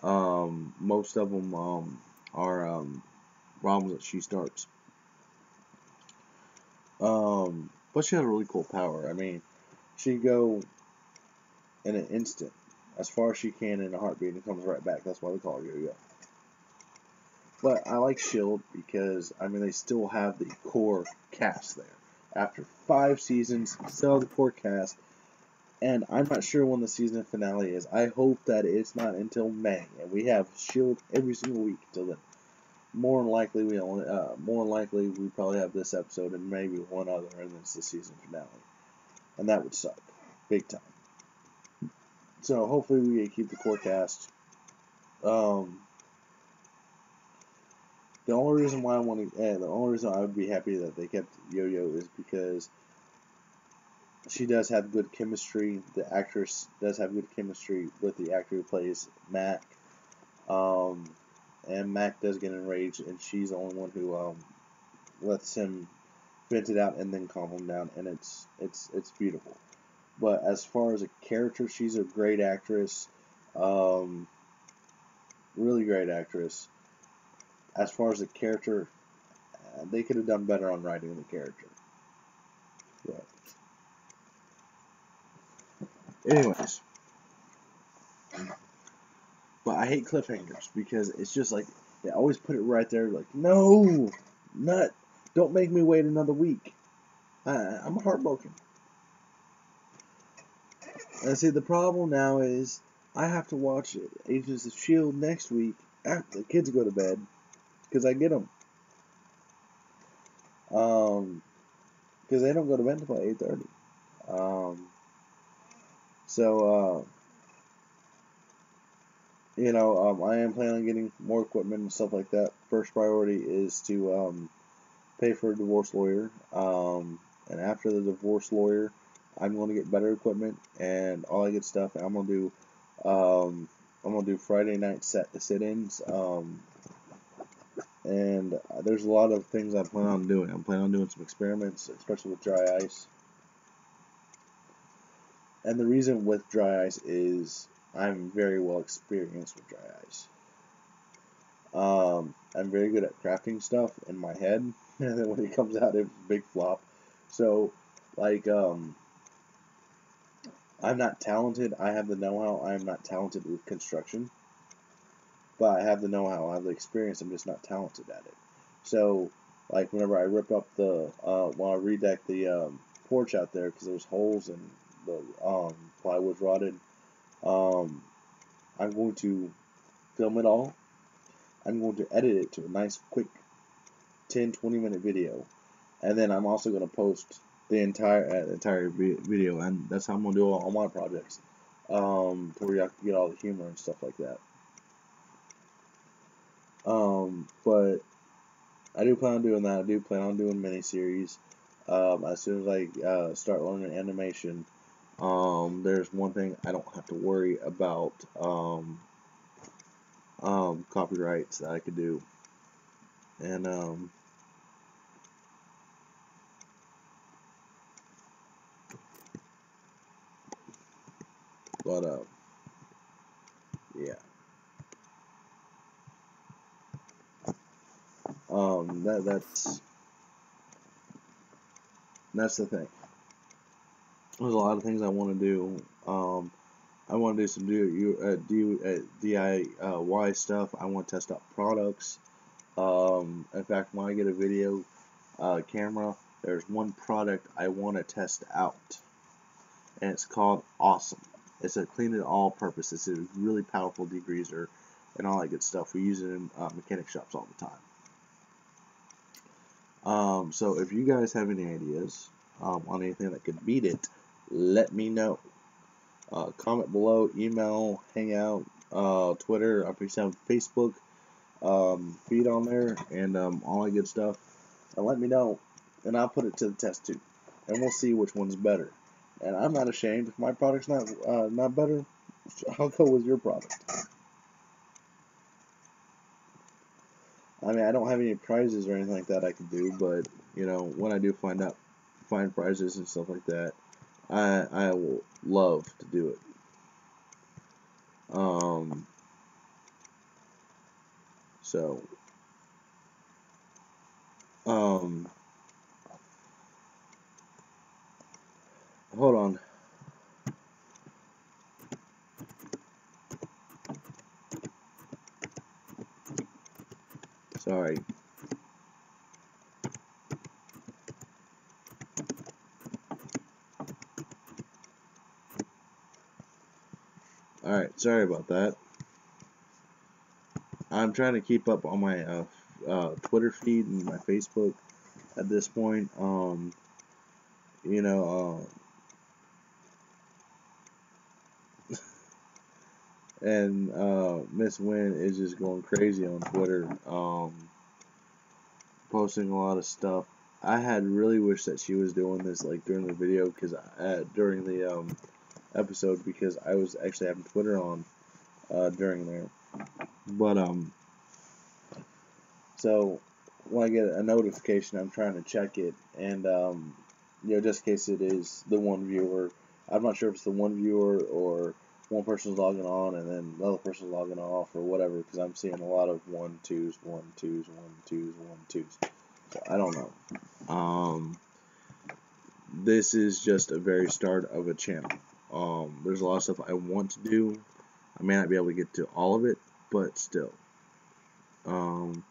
Most of them are problems that she starts. But she has a really cool power. I mean, she can go in an instant, as far as she can in a heartbeat, and comes right back. That's why they call her Yo-Yo. But I like S.H.I.E.L.D. because, I mean, they still have the core cast there. After 5 seasons, still have the core cast, and I'm not sure when the season finale is. I hope that it's not until May, and we have S.H.I.E.L.D. every single week till then. More than likely, we probably have this episode and maybe one other, and it's the season finale, and that would suck, big time. So hopefully we keep the core cast. The only reason why the only reason I would be happy that they kept Yo-Yo is because she does have good chemistry. The actress does have good chemistry with the actor who plays Mac. And Mac does get enraged, and she's the only one who lets him vent it out and then calm him down, and it's beautiful. But as far as a character, she's a great actress, really great actress. As far as the character, they could have done better on writing the character. But anyways, but I hate cliffhangers because it's just like they always put it right there. Like, no, don't make me wait another week. I'm heartbroken. And see, the problem now is I have to watch Agents of S.H.I.E.L.D. next week after the kids go to bed, because I get them. Because they don't go to bed until 8:30. So I am planning on getting more equipment and stuff like that. First priority is to pay for a divorce lawyer. And after the divorce lawyer, I'm going to get better equipment and all that good stuff. And I'm gonna do Friday night sit-ins. And there's a lot of things I plan on doing. I'm planning on doing some experiments, especially with dry ice. And the reason with dry ice is I'm very well experienced with dry ice. I'm very good at crafting stuff in my head, and then when it comes out, it's a big flop. So, like, I'm not talented. I have the know-how. I am not talented with construction. But I have the know-how, I have the experience, I'm just not talented at it. So, like, whenever I rip up when I redeck the porch out there, because there's holes and the plywood's rotted, I'm going to film it all. I'm going to edit it to a nice, quick 10-20 minute video. And then I'm also going to post the entire video, and that's how I'm going to do all my projects, to where y'all can get all the humor and stuff like that. But I do plan on doing that. I do plan on doing miniseries. As soon as I start learning animation, there's one thing I don't have to worry about copyrights that I could do. And yeah. That's the thing. there's a lot of things I want to do. I want to do some DIY stuff. I want to test out products. In fact, when I get a video camera, there's one product I want to test out, and it's called Awesome. It's a clean it all purpose. It's a really powerful degreaser and all that good stuff. We use it in mechanic shops all the time. So if you guys have any ideas on anything that could beat it, let me know. Comment below, email, hangout, Twitter. I pretty have Facebook feed on there and all that good stuff. And let me know, and I'll put it to the test too, and we'll see which one's better. And I'm not ashamed. If my product's not better, I'll go with your product. I mean, I don't have any prizes or anything like that I can do, but you know, when I do find prizes and stuff like that, I will love to do it. So hold on. Sorry. Alright, sorry about that. I'm trying to keep up on my Twitter feed and my Facebook at this point. You know, and Miss Wynn is just going crazy on Twitter, posting a lot of stuff. I had really wished that she was doing this like during the video, because during the episode, because I was actually having Twitter on during there. But so when I get a notification, I'm trying to check it, and you know, just in case it is the one viewer. I'm not sure if it's the one viewer or one person's logging on and then the other person's logging off or whatever, because I'm seeing a lot of 1-2s, 1-2s, 1-2s, 1-2s. So I don't know. This is just a very start of a channel. There's a lot of stuff I want to do. I may not be able to get to all of it, but still. I'm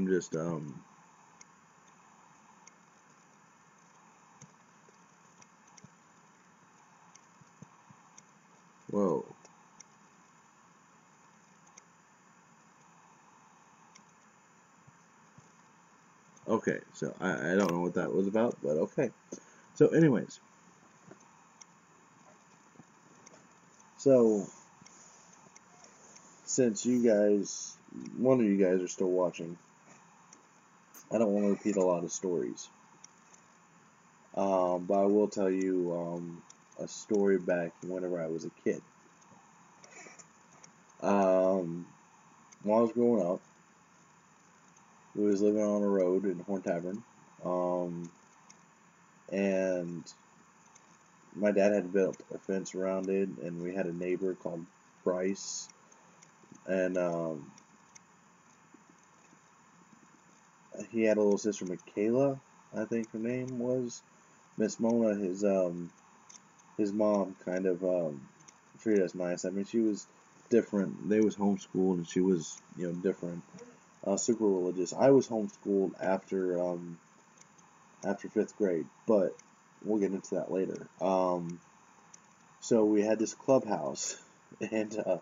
just whoa. Okay, so I don't know what that was about, but okay. So anyways, so since you guys, one of you guys are still watching, I don't want to repeat a lot of stories. But I will tell you a story back whenever I was a kid. When I was growing up, we was living on a road in Horn Tavern, and my dad had built a fence around it, and we had a neighbor called Bryce, and he had a little sister, Michaela, I think her name was. Miss Mona, his mom, kind of treated us nice. I mean, she was different. They was homeschooled, and she was, you know, different. Super religious. I was homeschooled after after 5th grade, but we'll get into that later. So we had this clubhouse, and we got a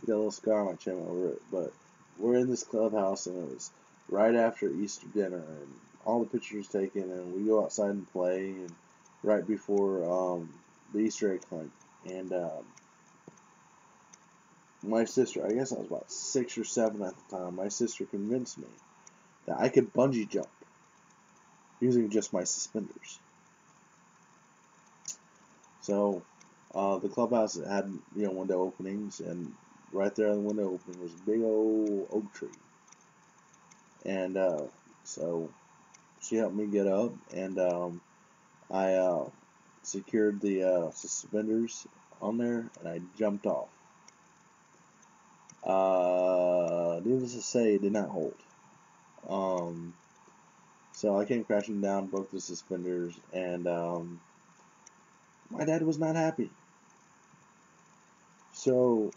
little scar on my chin over it, but we're in this clubhouse, and it was right after Easter dinner, and all the pictures taken, and we go outside and play, and right before the Easter egg hunt, and my sister, I guess I was about 6 or 7 at the time, my sister convinced me that I could bungee jump using just my suspenders. So the clubhouse had, you know, window openings, and right there on the window opening was a big old oak tree. And so she helped me get up, and I secured the suspenders on there, and I jumped off. Needless to say, it did not hold. So I came crashing down, broke the suspenders, and my dad was not happy. So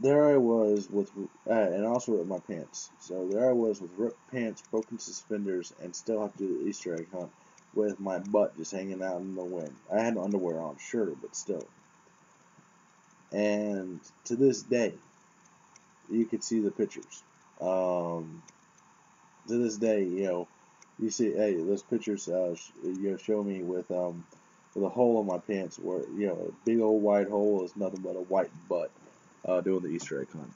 there I was with, and also ripped my pants. So there I was with ripped pants, broken suspenders, and still have to do the Easter egg hunt with my butt just hanging out in the wind. I had underwear on, sure, but still. And to this day, you could see the pictures. To this day, you see, hey, those pictures, show me with a hole in my pants where, a big old white hole is nothing but a white butt, doing the Easter egg hunt.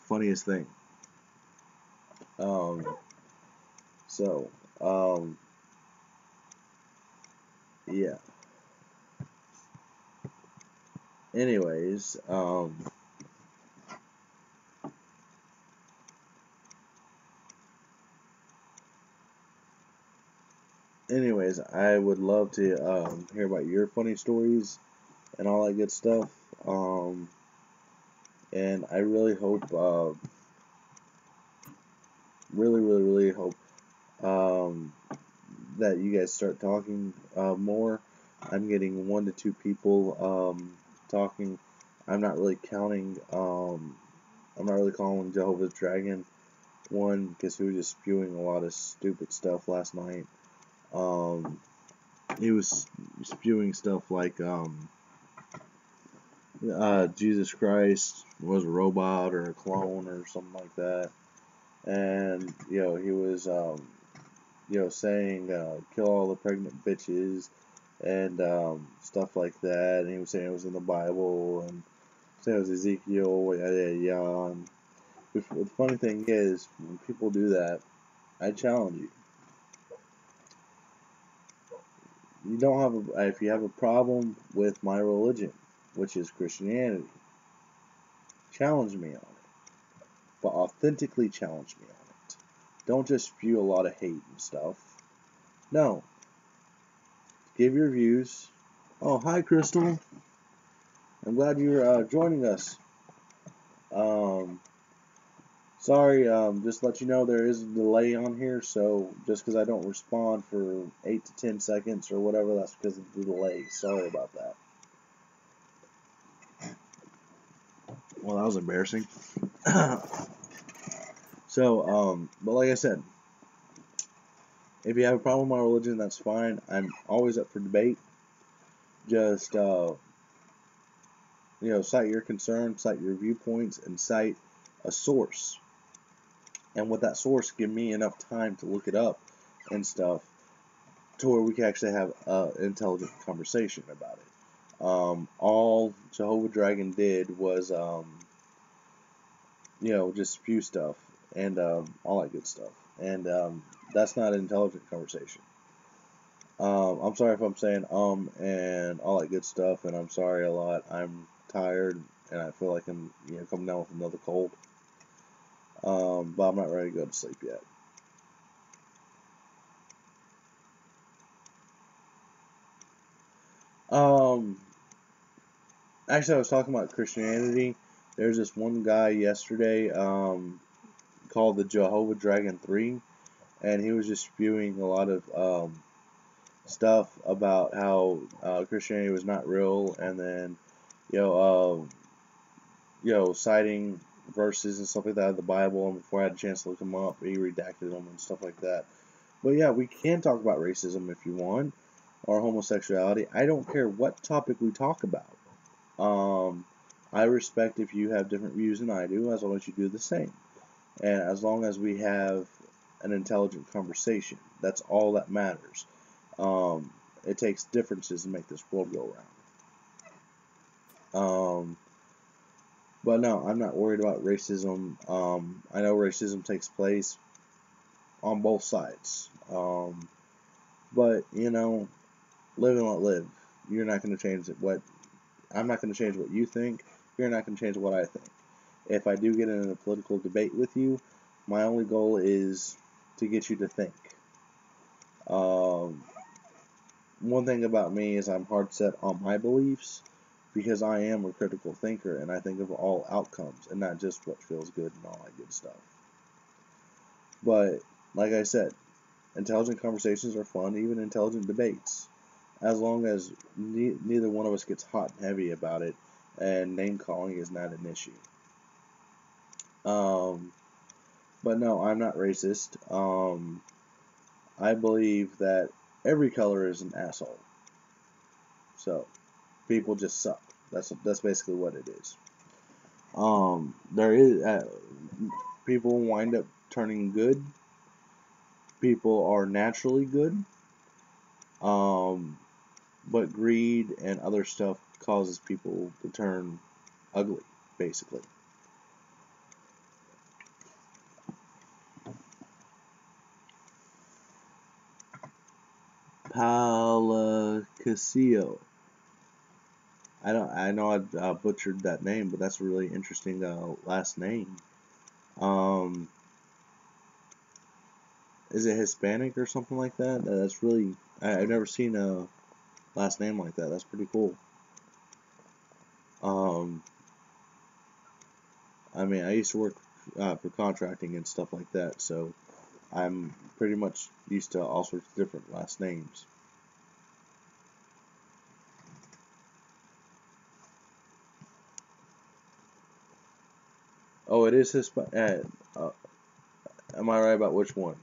Funniest thing. Um, so, yeah. Anyways, I would love to hear about your funny stories and all that good stuff. And I really hope, really hope that you guys start talking more. I'm getting 1 to 2 people talking. I'm not really counting. I'm not really calling Jehovah's Dragon one because he was just spewing a lot of stupid stuff last night. He was spewing stuff like Jesus Christ was a robot or a clone or something like that, and he was saying kill all the pregnant bitches and stuff like that, and he was saying it was in the Bible and saying it was Ezekiel, yeah. And the funny thing is, when people do that, I challenge you. You don't have if you have a problem with my religion, which is Christianity, challenge me on it, but authentically challenge me on it. Don't just spew a lot of hate and stuff. No, give your views. Oh, hi, Crystal. I'm glad you're joining us. Sorry, just to let you know there is a delay on here, so just because I don't respond for 8 to 10 seconds or whatever, that's because of the delay. Sorry about that. Well, that was embarrassing. So, but like I said, if you have a problem with my religion, that's fine. I'm always up for debate. Just, cite your concerns, cite your viewpoints, and cite a source. And with that source, give me enough time to look it up and stuff to where we can actually have an intelligent conversation about it. All Jehovah Dragon did was, just spew stuff and all that good stuff. And that's not an intelligent conversation. I'm sorry if I'm saying and all that good stuff, and I'm sorry a lot. I'm tired and I feel like I'm coming down with another cold. But I'm not ready to go to sleep yet. Actually, I was talking about Christianity. There's this one guy yesterday called the Jehovah Dragon 3, and he was just spewing a lot of stuff about how Christianity was not real, and then citing verses and stuff like that out of the Bible. And before I had a chance to look them up, he redacted them and stuff like that. But yeah, we can talk about racism if you want, or homosexuality. I don't care what topic we talk about. I respect if you have different views than I do, as long as you do the same. And as long as we have an intelligent conversation, that's all that matters. It takes differences to make this world go round. But no, I'm not worried about racism. I know racism takes place on both sides. But, live and let live. You're not going to change it. I'm not going to change what you think. You're not going to change what I think. If I do get in a political debate with you, my only goal is to get you to think. One thing about me is I'm hard set on my beliefs because I am a critical thinker and I think of all outcomes and not just what feels good and all that good stuff. But, like I said, Intelligent conversations are fun, even intelligent debates, as long as neither one of us gets hot and heavy about it, and name calling is not an issue. But no, I'm not racist. I believe that every color is an asshole. So people just suck. That's basically what it is. There is people wind up turning good. People are naturally good. But greed and other stuff causes people to turn ugly, basically. Palacasio. I know I butchered that name, but that's a really interesting last name. Is it Hispanic or something like that? That's really I've never seen a last name like that. That's pretty cool. I mean, I used to work for contracting and stuff like that, so I'm pretty much used to all sorts of different last names. Oh, it is Hispanic. Am I right about which one?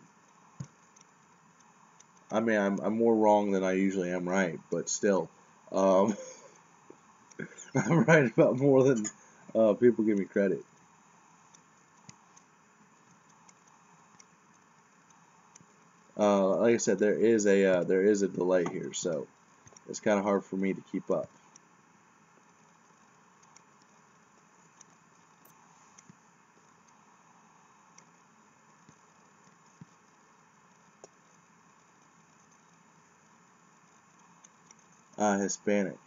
I mean, I'm more wrong than I usually am right, but still, I'm right about more than people give me credit. Like I said, there is a delay here, so it's kind of hard for me to keep up. Hispanic.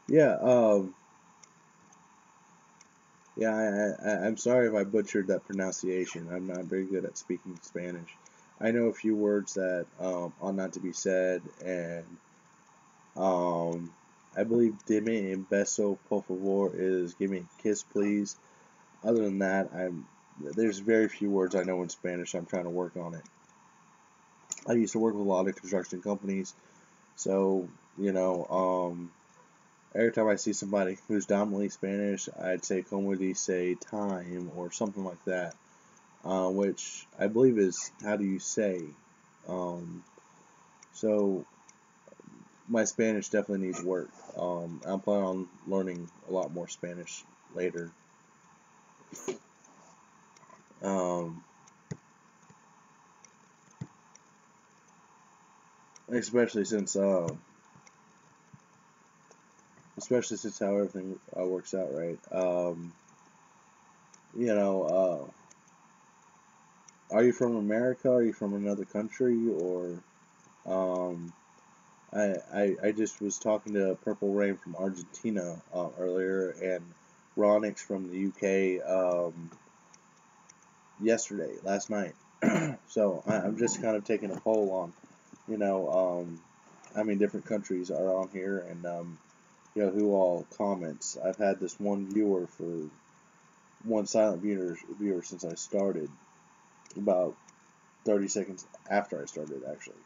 Yeah. Yeah. I'm sorry if I butchered that pronunciation. I'm not very good at speaking Spanish. I know a few words that ought not to be said, and I believe "dime un beso por favor" is "give me a kiss, please." Other than that, there's very few words I know in Spanish. I'm trying to work on it. I used to work with a lot of construction companies, so every time I see somebody who's dominantly Spanish, I'd say "como dice time" or something like that, which I believe is "how do you say." So my Spanish definitely needs work. I'm planning on learning a lot more Spanish later. Um, especially since how everything works out, right? You know, are you from America? Are you from another country? Or um, I just was talking to Purple Rain from Argentina earlier, and Ronix from the UK last night. So I'm just kind of taking a poll on, how many different countries are on here, and who all comments. I've had this one silent viewer since I started, about 30 seconds after I started, actually.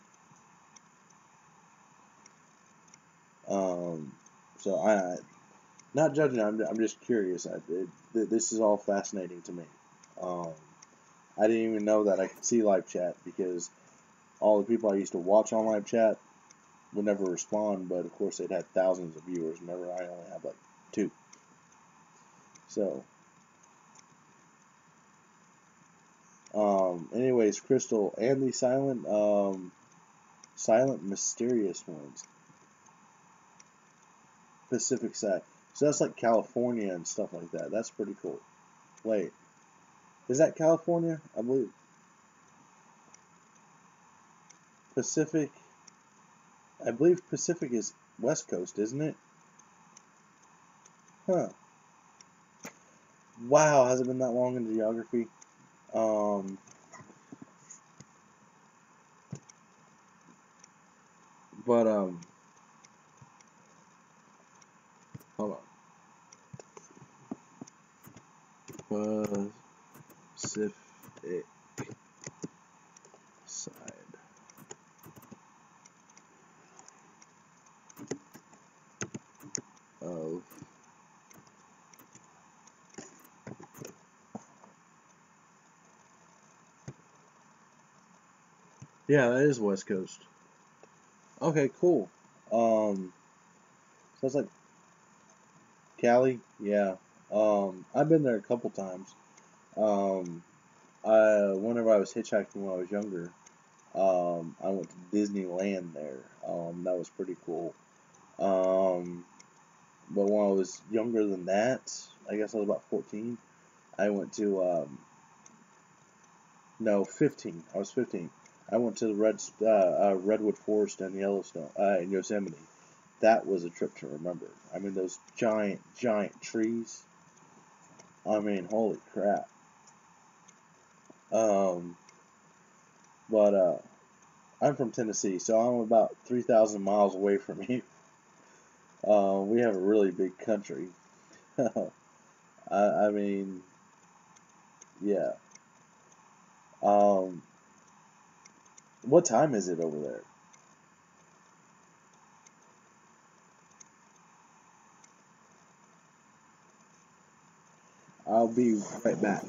So not judging. I'm just curious. This is all fascinating to me. Um, I didn't even know that I could see live chat, because all the people I used to watch on live chat would never respond, but of course they'd have thousands of viewers whenever I only have like 2. So, anyways, Crystal and the silent mysterious ones, Pacific side. So that's like California and stuff like that. That's pretty cool. Wait, is that California? I believe Pacific. I believe Pacific is West Coast, isn't it? Huh. Wow, has it been that long in geography? Um, but hold on. Pacific side of yeah, that is West Coast. Okay, cool. So it's like Cali, yeah. I've been there a couple times. Um, whenever I was hitchhiking when I was younger, I went to Disneyland there. That was pretty cool. Um, but when I was younger than that, I guess I was about 14. I went to no 15. I was 15. I went to the Redwood Forest and Yellowstone in Yosemite. That was a trip to remember. I mean, those giant, giant trees. I mean, holy crap. Um, but I'm from Tennessee, so I'm about 3,000 miles away from you. We have a really big country. I mean, yeah. Um, what time is it over there? I'll be right back.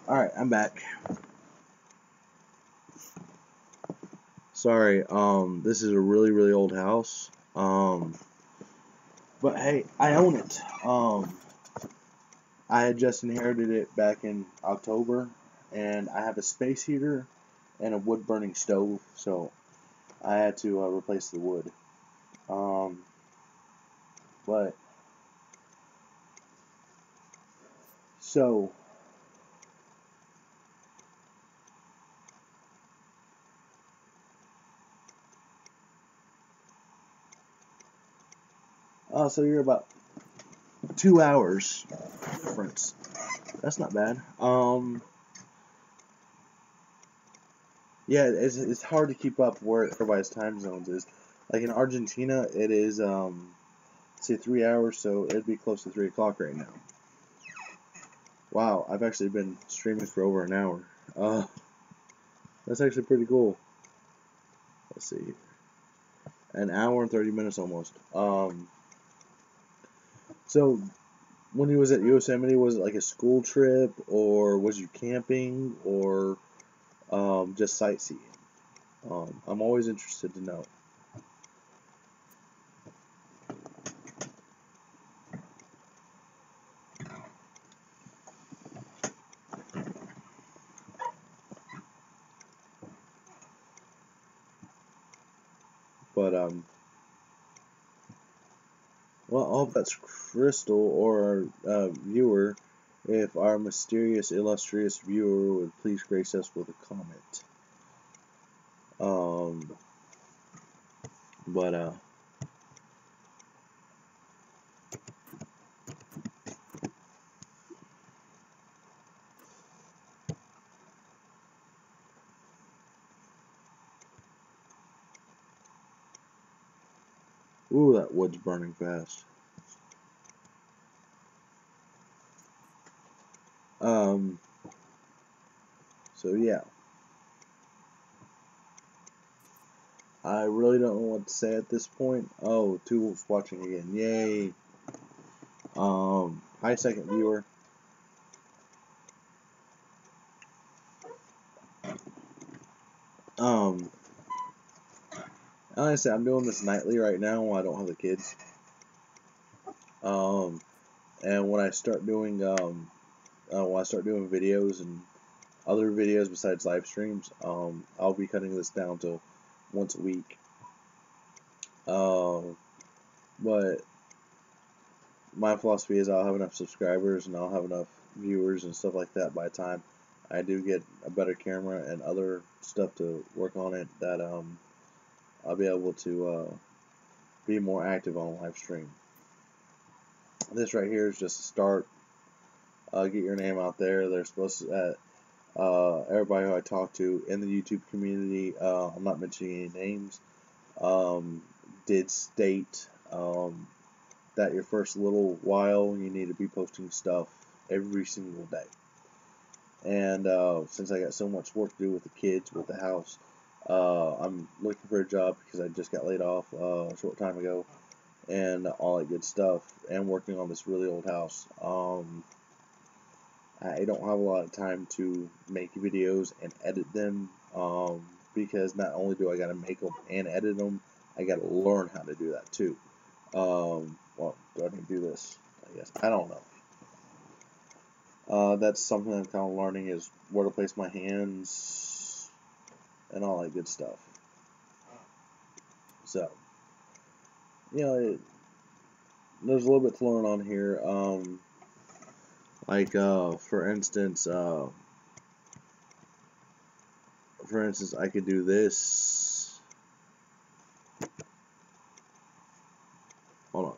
All right, I'm back. Sorry. This is a really, really old house. But hey, I own it. I had just inherited it back in October, and I have a space heater and a wood burning stove, so I had to replace the wood. Um, but so so you're about 2 hours difference. That's not bad. Yeah, it's hard to keep up where everybody's time zones is. Like in Argentina, it is say 3 hours, so it'd be close to 3 o'clock right now. Wow, I've actually been streaming for over an hour. That's actually pretty cool. Let's see, an hour and 30 minutes almost. So when he was at Yosemite, was it like a school trip, or was you camping, or just sightseeing? I'm always interested to know. But well, I hope that's Crystal or our viewer. If our mysterious, illustrious viewer would please grace us with a comment. Um, but ooh, that wood's burning fast. Um, so yeah, I really don't know what to say at this point. Oh, two wolves watching again. Yay. Hi, second viewer. Um, like I said, I'm doing this nightly right now while I don't have the kids. Um, and when I start doing videos and other videos besides live streams, I'll be cutting this down to once a week. Um, but my philosophy is I'll have enough subscribers and I'll have enough viewers and stuff like that by the time I do get a better camera and other stuff to work on it that I'll be able to be more active on live stream. This right here is just a start. Get your name out there. They're supposed to, everybody who I talk to in the YouTube community, I'm not mentioning any names, did state that your first little while you need to be posting stuff every single day. And since I got so much work to do with the kids, with the house, I'm looking for a job because I just got laid off a short time ago, and all that good stuff, and working on this really old house. I don't have a lot of time to make videos and edit them, because not only do I got to make them and edit them, I got to learn how to do that too. Well, do I need to do this? I guess. I don't know. That's something I'm kind of learning, is where to place my hands and all that good stuff. So, there's a little bit to learn on here. Like, for instance, I could do this. Hold on.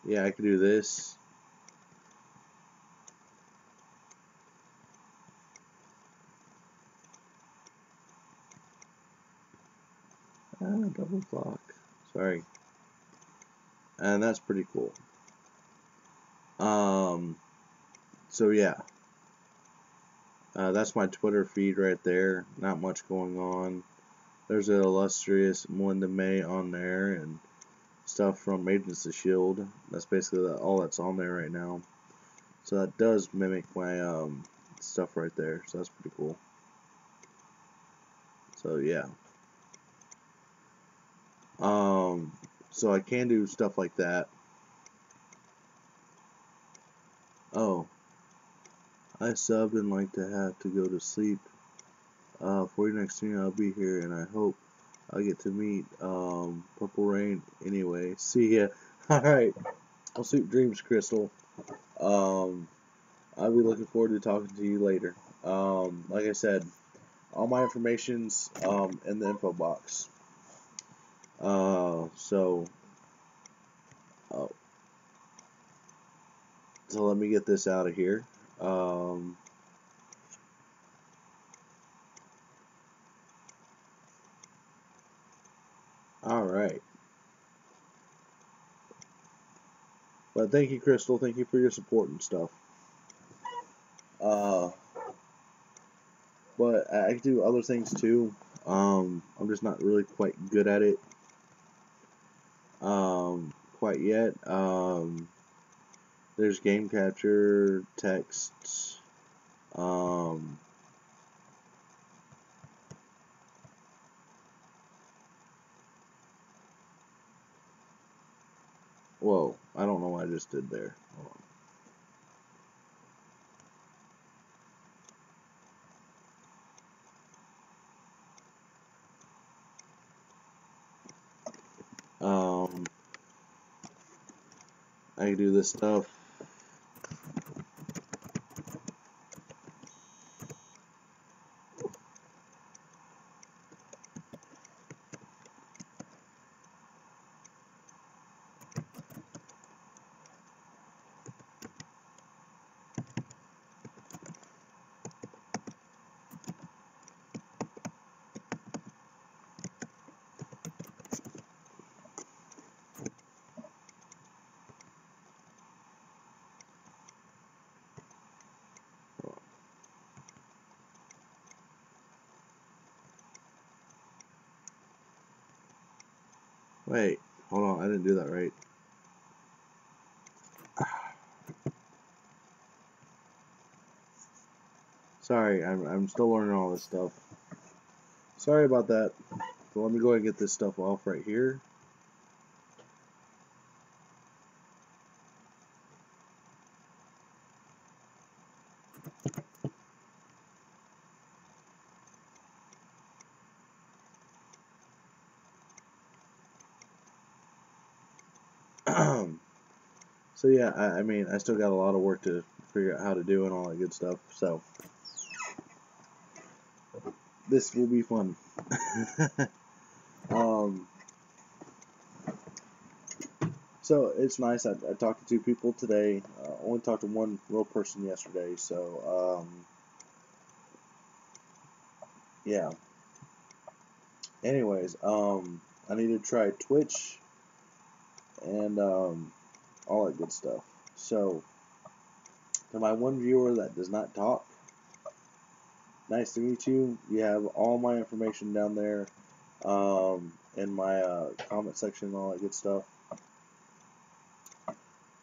Yeah, I could do this. Double clock. Sorry. And that's pretty cool. So yeah. That's my Twitter feed right there. Not much going on. There's an illustrious Melinda May on there and stuff from Agents of S.H.I.E.L.D. That's basically all that's on there right now. So that does mimic my stuff right there. So that's pretty cool. So yeah. So I can do stuff like that. Oh, I subbed and like to have to go to sleep. For your next stream, I'll be here, and I hope I'll get to meet Purple Rain anyway. See ya. Alright. I'll sweet dreams, Crystal. I'll be looking forward to talking to you later. Like I said, all my information's in the info box. So let me get this out of here. Alright. But thank you, Crystal. Thank you for your support and stuff. But I can do other things too. I'm just not really quite good at it quite yet. There's game capture, text, whoa, I don't know what I just did there. Hold on. I can do this stuff. Wait, hold on, I didn't do that right. Sorry, I'm still learning all this stuff. Sorry about that. So let me go ahead and get this stuff off right here. So yeah, I mean, I still got a lot of work to figure out how to do and all that good stuff. So this will be fun. um, so it's nice. I talked to two people today. Only talked to one real person yesterday. So yeah. Anyways, I need to try Twitch and all that good stuff. So to my one viewer that does not talk, nice to meet you. You have all my information down there in my comment section and all that good stuff.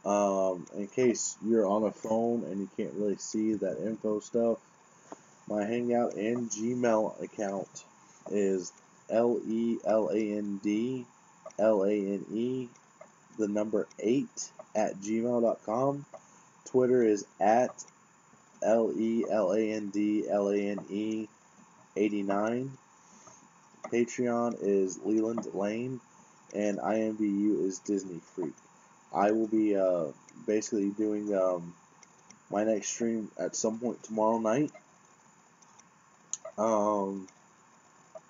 In case you're on a phone and you can't really see that info stuff, my Hangout and Gmail account is LELAND LANE the number 8 at gmail.com. Twitter is at LELAND 89. Patreon is Leland Lane, and imvu is Disney Freak. I will be basically doing my next stream at some point tomorrow night.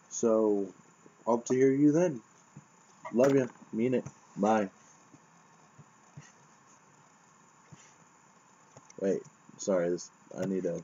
So hope to hear you then. Love you. Mean it. Bye. Wait. Sorry. I need to